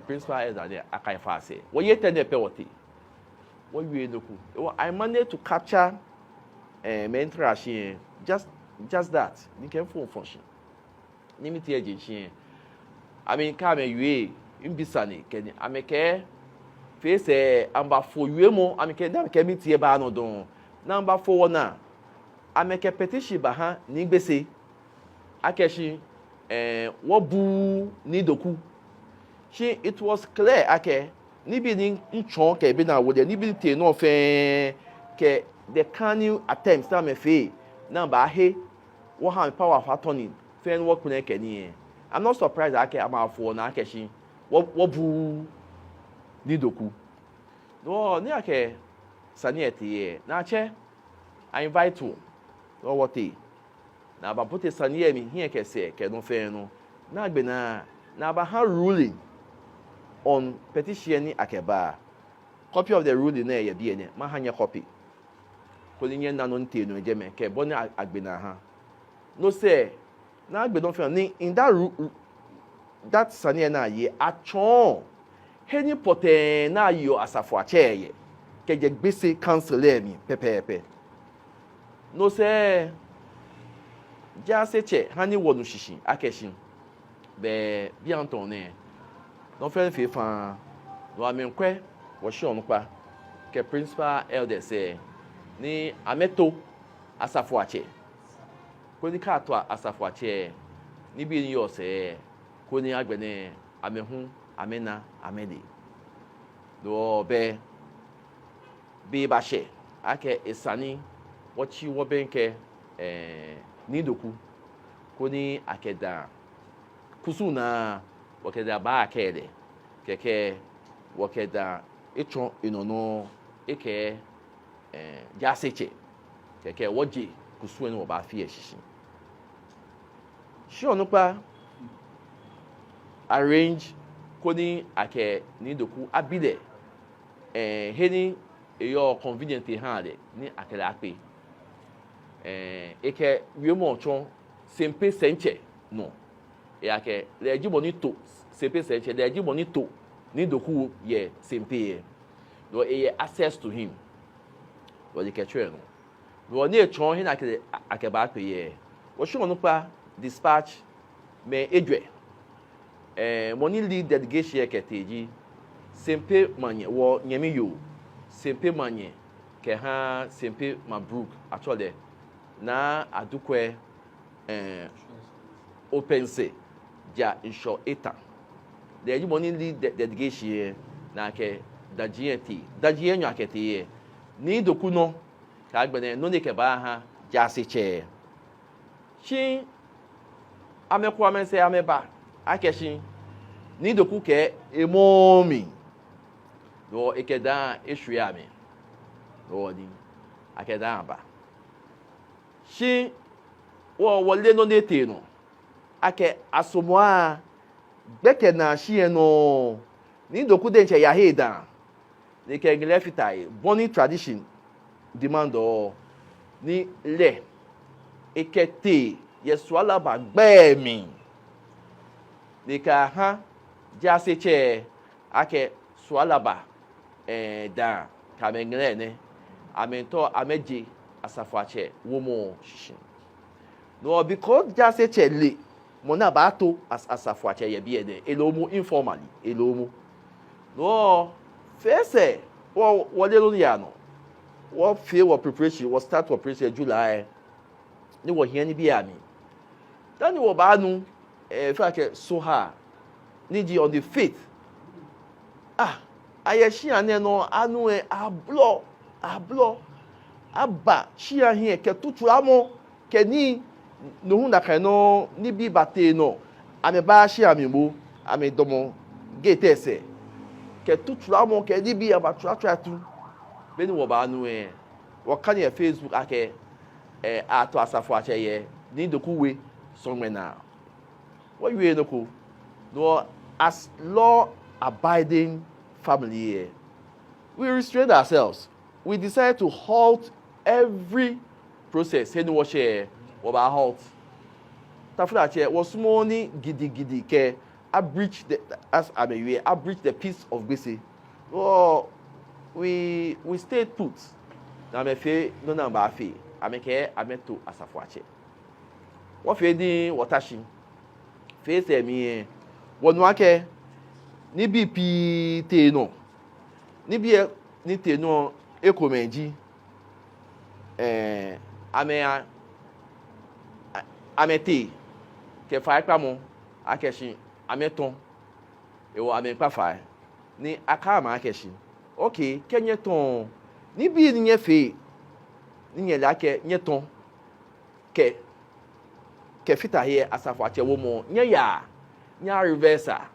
principal elder there Asafoatse wo ye tepe wote wo wi Doku I managed to capture men trash just that ni can phone function ni mi tie agent I mean, come away in Bisani, can I make a face amba for you more? I make a meet here by no don. Number 4 now. I make a petition by her, Nigbese. Akeshi, Wabu, Doku. She, it was clear, Ake, Nibi in chunk, a bina with the Nibility no fair, the canny attempts, time a fee. Number he, 100 power of attorney, fair work connect near. I'm not surprised that I'm out for na keshi. Wabu Doku. No, ni ake saniete na che. I invite you. No what na ba put saniye mi here ke se ke no fe no. Na gbe na ba ha ruling on petition ni akeba. Copy of the ruling na ye bi ene. Ma hanya copy. Ko ni yen na no nte no je me ke boni agbe na ha. No say na agbe don fe in that saniye na ye atchon heni pote na yo Asafoatse ye ke je gbese cancel mi pepepe no se ja se che hani wonu shishi akeshin be bi anton ne no fe fe fan no amenkwe wo shi onu pa ke principal elder say ni ameto Asafoatse ko ni ka to Asafoatse ni bi ni yo se ko ni agbene amehun amena amede do be ba she ake esani wochi wo benke ni Doku ko ni akeda kusuna wakeda ba akede keke wakeda echon inono eke jaseche keke woje kusu eno ba fi eshishi shi onupa arrange koni ake ni Doku abide heni eyo conveniently hande ni akele ape eke wiemo chon sempe senche no ake leji bonito sempe senche leji bonito ni Doku ye sempe do access to him do the ketwe no do ni chon hena ake ba ape ye wo shi onu pa dispatch me edwe money lead delegation keteji sempe manye wo nyemi yo sempe manye ke ha sempe mabruk atole na adukwe opense ja insure eta the money lead delegation na ke daji enyo akete ye ni Doku no ka agbene no ne ke ba ha ja se che She amekuame say ameba akeshin ni doku ke emomi do ekeda ehwia me do di akeda aba she wo wole no Nettey no ake asomoa gbeke na she no ni doku de nche ya heda ni ke ngile fitai boni tradition demand o ni le ekete ye Swalaba gbemi ni ka ha jase che ake Swalaba da ka me ngile ne amento ameje Asafoatse womo shishin no because jase che le mona ba to Asafoatse ye bi ede elomo informally elomo no fese wo le lo ya no wo fie wo preparation wo start preparation July ni wo hia ni bi ami tani wo ba nu fa ke so ha ni ji on the faith ayeshi ane no anu ablo aba shia hie ke tutu amo ke ni no hu na kan no ni bi bate no ame ba shia mi mo ame domo gate ese ke tutu amo ke ni bi aba tu beni wo ba nu wo kan ye Facebook ake ato Asafoatse ye ni doku we Sogmɛnaa what you no ko no as law abiding family here we restrain ourselves we decide to halt every process any what share wo ba halt tafuna che wo sumo ni gidi ke I breach the as amewe I breach the peace of gbese oh we stayed put na me fe no na ba fe ameke ameto Asafoatse wo fe ni watashi fe se mi wonu ake ni BP te no ni bi ni te no ekomenji amete ke fa ipa mo akeshin ameton ewo amepa fa ni aka ma akeshin okay kenye ton ni bi ni nye fe ni nye la ke nye ton ke fita here Asafoatse wo mo nye ya nya reverser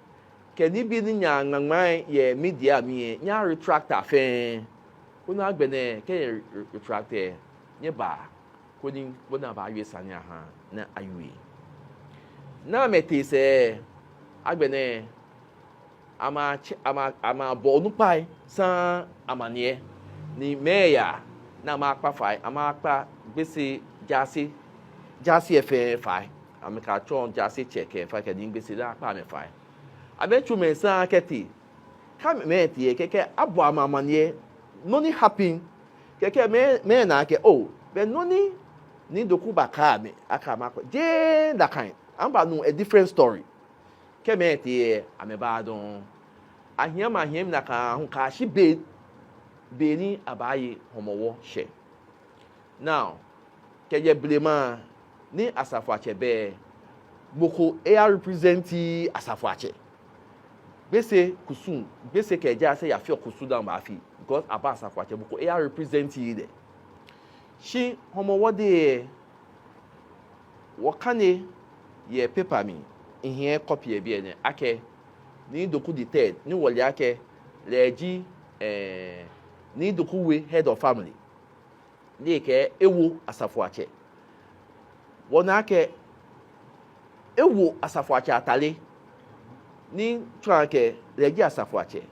ke ni bi ni nya ngangman ye media mi nya retractor fe kuna agbene ke retractor nye ba koni bona ba yesa nya ha na ayue na mete se agbene ama bonu pai san amanie ni meya na ma pa fai ama pa gbese jase efe fai ameka chon jase check fa ke ni gbese da pa me fai abechu me san keti ka me tie keke abo amamanie no ni happen keke me na ke oh be no ni doku baka me aka ma je that kind amba no a different story ke me tie ameba don ahiem na ka hu ka shi be ni abaye homowo she now ke ye blema ni Asafoatse be moko represent Asafoatse gbese kusun gbese ke ja se ya fi okusu down ba fi because aba Asafoatse moko represent ile shi homowo de wakane ye paper mi ihe copy e bi ene ake ni doku the third ni wole ake leji ni doku we head of family ni ke ewo Asafoatse wona ake ewo Asafoatse atale ni twa ke leji Asafoatse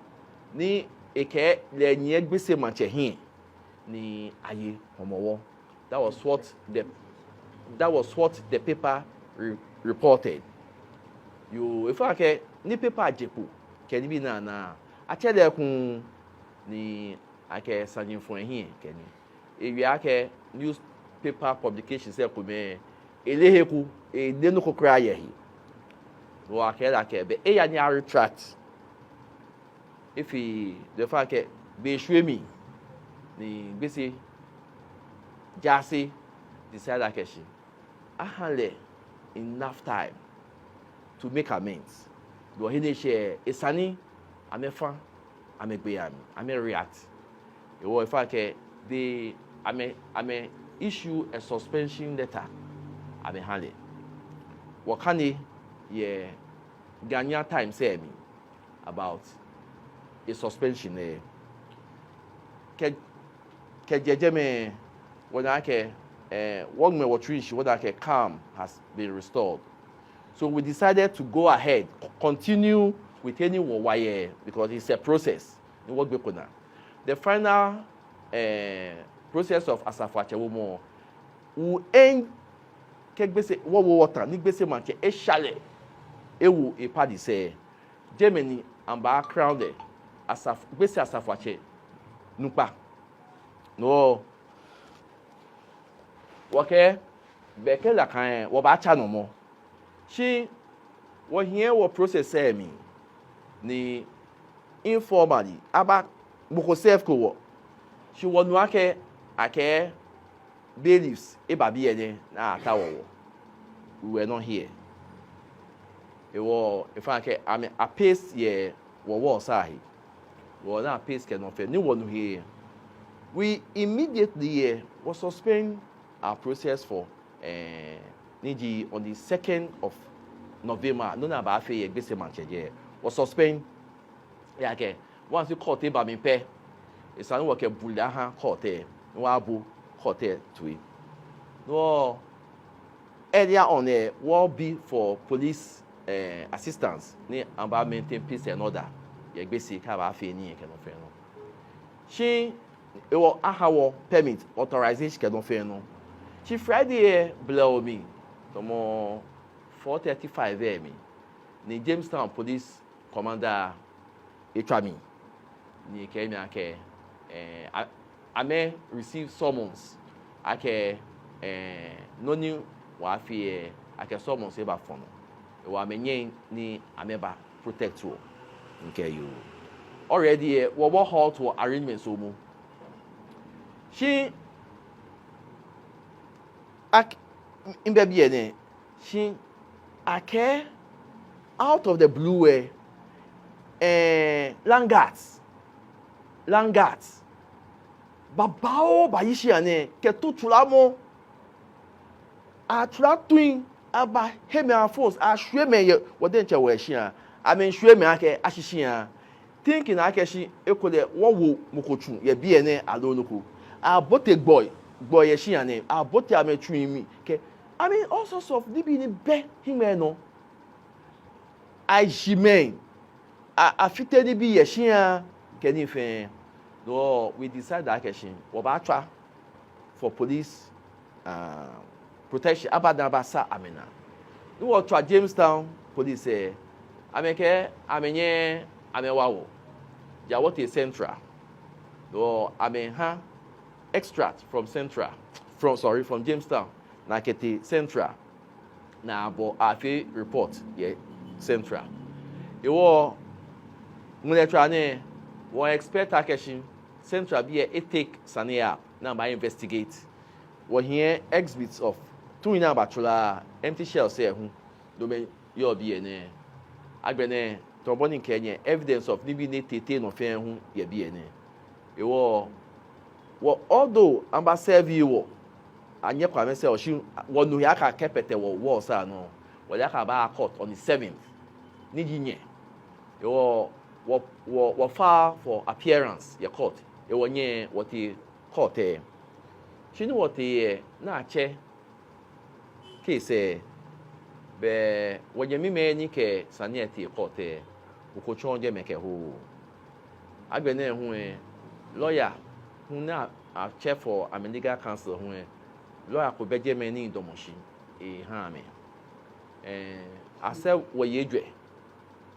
ni eke le nye gbese manche hin ni aye homowo that was what the paper reported you if ake ni paper ajepo keni bi na achele kun ni ake sanyin fun hin keni ewi ake newspaper publication se ko me eleheku denu kokra yehi wo ake la ke be ya ni retract if the fact be shwemi ni gbese jase decide akeshi ahale enough time to make amends do he share esani amefa amegbe ame react e wo if ake they ame issue a suspension letter abehale wakani ye Ghanaian Times say me about a suspension ke jejeme wonake one me watch wonake calm has been restored. So we decided to go ahead, continue with any wire because it's a process. In what we could now. The final process of Asafoatse womo will end kegbese water ni gbese man ke eshale ewu e party say Germany and ba crowned gbese Asafoatse nupa no okay beke la kan wo ba cha no mo she wo here wo process me ni informally aba boko self ko wo she wo nu ake bailiffs e ba bi ene na aka wo we were not here e wo in fact a pace ye wo sahi wo na pace ke no fe ni wo nu here we immediately was suspend our process for Niji on the 2nd of November. No na ba fe ye gbese manche was suspend ya ke once you court ba me pe e san wo ke bula ha court no abu court to it no earlier on will be for police assistance ni amba maintain peace and order ye gbese ka ba fe ni ke no fe no she e wo ahawo permit authorization ke no fe no she Friday blow me tomo 4:35 me ni Jamestown police commander etwami ni ke mi ake I may receive summons ake no ni wa fi ake summons e ba fono e wa menyen ni ameba protect wo nke you already wo halt to arrangements omu she in baby ene she ake out of the blue Langats babao bayishi ane ke tutula mo a twin aba heme force a hwe me ye woden che we hia a men hwe me ake ahihia thinking ake shi ekole wo mokotu ye bi ene alonuku a bote boy ye hia ne a bote ametwin mi ke I mean all sorts of libi ni be hime no I jimen a fite ni bi ye hia ke ni fe no we decide that action we ba twa for police protection abadabasa amena we will try Jamestown police ameke amenye amewawo ya what is central no amenha extract from from Jamestown na kete central na abo afi report ye central e wo muletra ne we expect action central be a take sania na by investigate we here exhibits of two in bachelor empty shell say hu do me your be ene agbene to boni kenye evidence of nibi ne tete no fe hu ye be ene e wo although amba serve you anye kwa me say o shi wo no ya ka kepete wo sa no wo ya ka ba court on the 7th ni ginye e wo file for appearance your court e wonye what the court she know what the na che case be wonye mi me ni ke sanity court ko chonje meke ho agbene hu lawyer hu na a chair for a legal counsel hu lawyer ko beje me ni domoshi ha me ase wo yedwe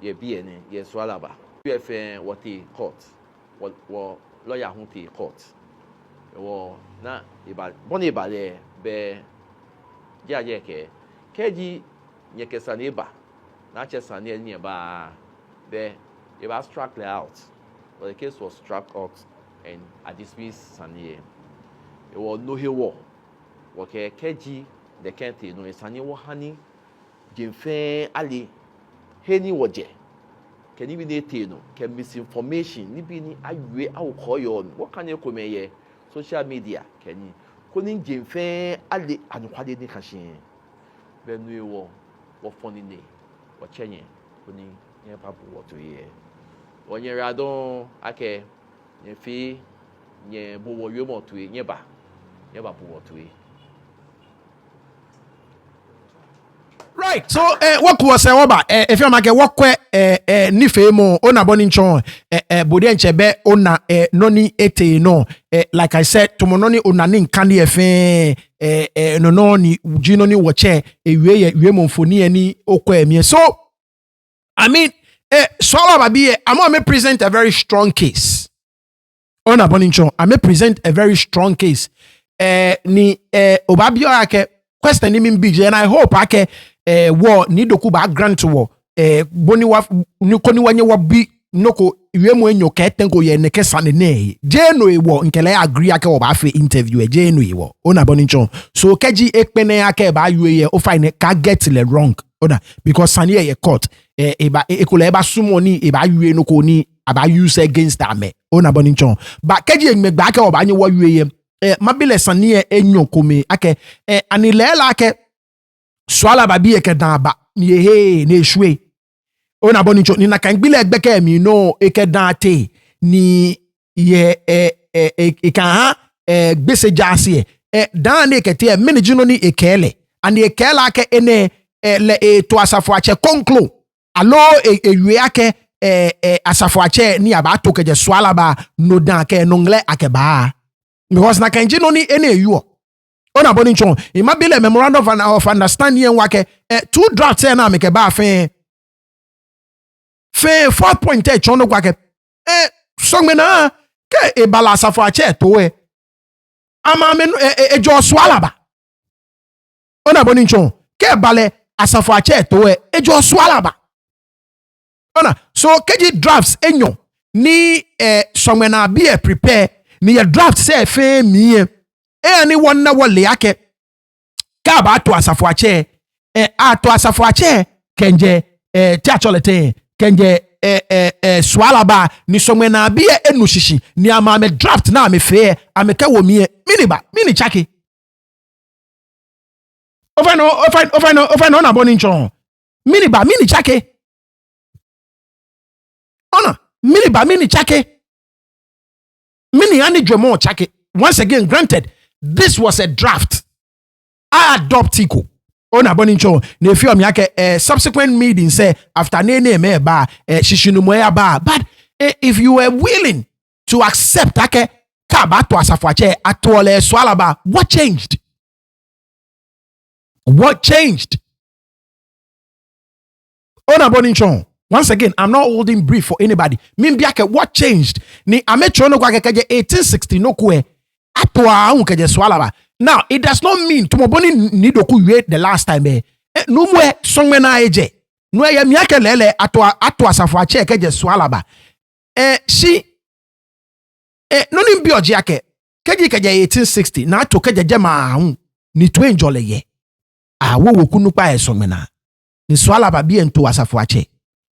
ye bi ene ye Swalaba UFN what the court what lawyer hu the court wo na iba boni ba le be jaje ke keji nye ke saneba na che sane ni ba be it was struck out but the case was struck out and I dismissed sane it was no he war okay keji the kente no sane wo hani jemfe ali heni woje keni bi dey no ke misinformation ni bi ni awe awukoyo what can you come social media keni koni jemfe ali anukwade ni kashin Benue wo funny ne wo chenye oni nye papu wo to ye onye radon ake nye fi nye bo wo yo mo to ye nye ba pu wo to ye. Right. So what was if you make what ni femo ona boni nchon bodi enchebe ona noni ete no like I said to mononi ona ni nkandi efe no ni jino ni woche ewe monfoni ani okwa emie. So I mean Swalaba be I may present a very strong case. Ona boni nchon I may present a very strong case. Ni obabio ake question ni big and I hope ake war ni doku ba grant war boni wa ni koni wanye wa bi noko iwemu enyo ketenko ye ne kesane ne jeno ewo nkele agree ake wo ba fe interview e jeno ewo ona boni nchon so keji ekpene ake ba ye o fine ka get le wrong ona because sane ye court eba ekole eba sumo ni eba yue noko ni aba use against ame ona boni nchon ba keji emegba ake wo ba nye wo yue mabile sane enyo kome ake anilela ake Swalaba bi eke daba ni he ne shwe ona boni ncho ni na kan gbile egbeke mi no eke date ni ye kan ha gbese jase dan ne kete manage no ni ekele and ekele ake ene le to Asafoatse konklo alo ewie ake Asafoatse ni aba to keje Swalaba no dan ke nongle ake ba because na kan no ni ene yuo. Ona boni nchon imabile memorandum of understanding wake 2 drafts na make ba fe 4 point chono kwake Sogmɛnaa ke e bala Asafoatse to we ama me ejo Swalaba. Ona boni nchon ke bale Asafoatse to we ejo Swalaba. Ona so keji drafts enyo ni Sogmɛnaa be prepare ni ye draft say fe mi any one na wole ake ka ba to Asafoatse to Asafoatse kenje tiacholete kenje Swalaba ni Sogmɛnaa bi enu shishi ni ama me draft na me fe ameka wo mi mini chake ofano na boni nchon mini chake ona mini chake mini ani dwemo chake. Once again granted this was a draft. I adopt Iko. Ona boni ncho ne fi omi ake subsequent meeting say after nene me ba shishinumoya ba. But if you were willing to accept ake ka ba to Asafoatse atole Swalaba, what changed? What changed? Ona boni ncho. Once again, I'm not holding brief for anybody. Mimbiake, what changed? Ni amechono kwa keje 1860 no kwe atwa unkeje Swalaba. Now, it does not mean tumoboni ni doku yue the last time numwe Sogmɛnaa eje. No ya miake lele atwa Asafoatse keje Swalaba. Si no ni mbioji yake keje 1860 na ato keje jema ni twenjole ye. Wo wokunu pa Sogmɛnaa. Ni Swalaba bi ento Asafoatse.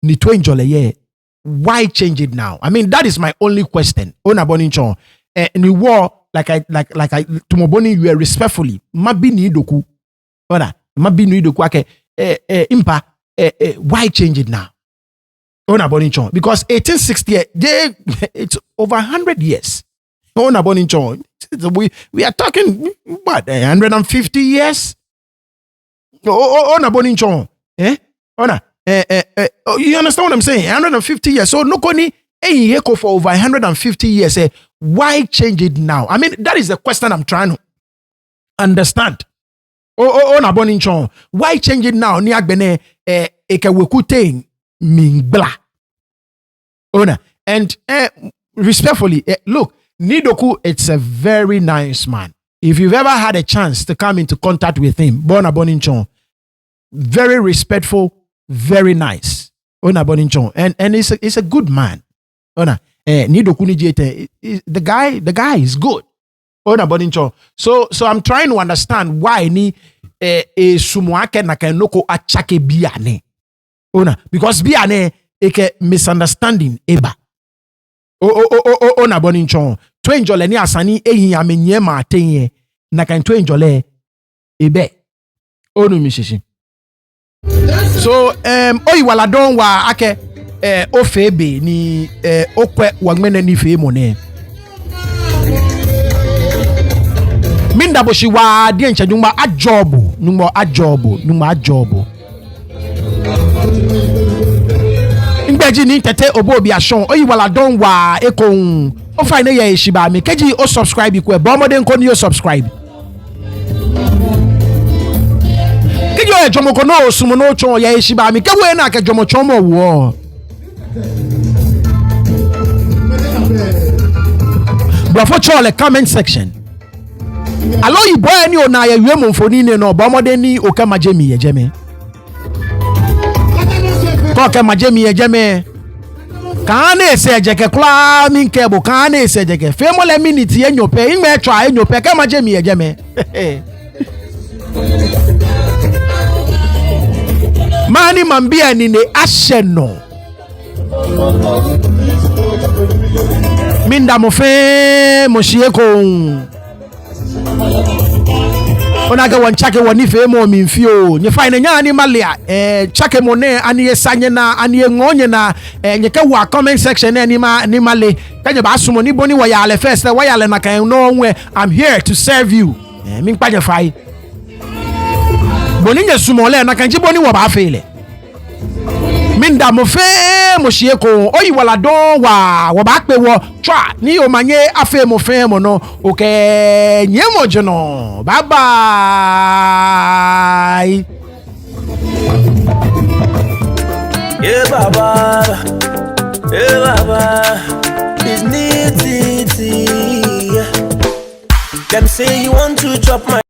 Ni twenjole ye. Why change it now? I mean, that is my only question. Ona boni nchon. Ni war like I tumoboni you respectfully. Mabi ni doku. Ona mabi ni doku ake impa why change it now? Ona boni nchon because 1860 it's over 100 years. Ona boni nchon. We are talking what 150 years? Ona boni nchon. Ona you understand what I'm saying? 150 years. So no koni for over 150 years. Why change it now? I mean, that is the question I'm trying to understand. Na boni nchon. Why change it now? Ni agbene ekewekute mingbla. Ona. And respectfully, look, Nidoku, it's a very nice man. If you've ever had a chance to come into contact with him, Bona Boninchon, very respectful, very nice. Ona Boninchon. And he's a good man. Ona. Nidoku Nijete, the guy is good. Ona Boninchon. So I'm trying to understand why ni sumuake nakanoko achake biane. Ona. Because biane eke misunderstanding eba. Ona Boninchon. Twenjole ni asani eyi amenye ma tenye nakan twenjole ebe. Onu mishishi. So oyi wala don wa ake ofebe ni okwe wagmene ni fe mo ne. Minda boshi wa die nche nyuma ajobu numa ajobu. Ngbeji ni tete obo bi ashon oyi wala don wa ekon o fine ye ishiba mi keji o subscribe ku e bo mo de nko ni o subscribe. Keji o ejomo ko no osumo no chon ye ishiba mi kewe na ke jomo chon mo wo. Bravo chole comment section. Alo yi boy ni ona ye wemo mfoni ne no bo mo de ni o ka majemi ye jeme. Koke majemi ejeme kane sejeke kla min kebo kane sejeke femole minute enyope inme twa enyope ka majemi ejeme mani mambia ni ne asheno minda mo fe mo shieko onaga wan chake woni fe mo mi mfio nye fine nya ani malia chake mo ne ani esanye na ani ngonye na nye ke wa comment section na ni male kanye ba sumo ni boni wa yale first wa yale na kan no nwe I'm here to serve you mi nkpaje fai boni nye sumo le na kan ji boni wa ba fele minda mo fe mo shie ko oyi wala don wa ba pe wo twa ni o manye afe mo fe mo no okay nye mo jono bye bye baba it's Nettey. Them say you want to chop my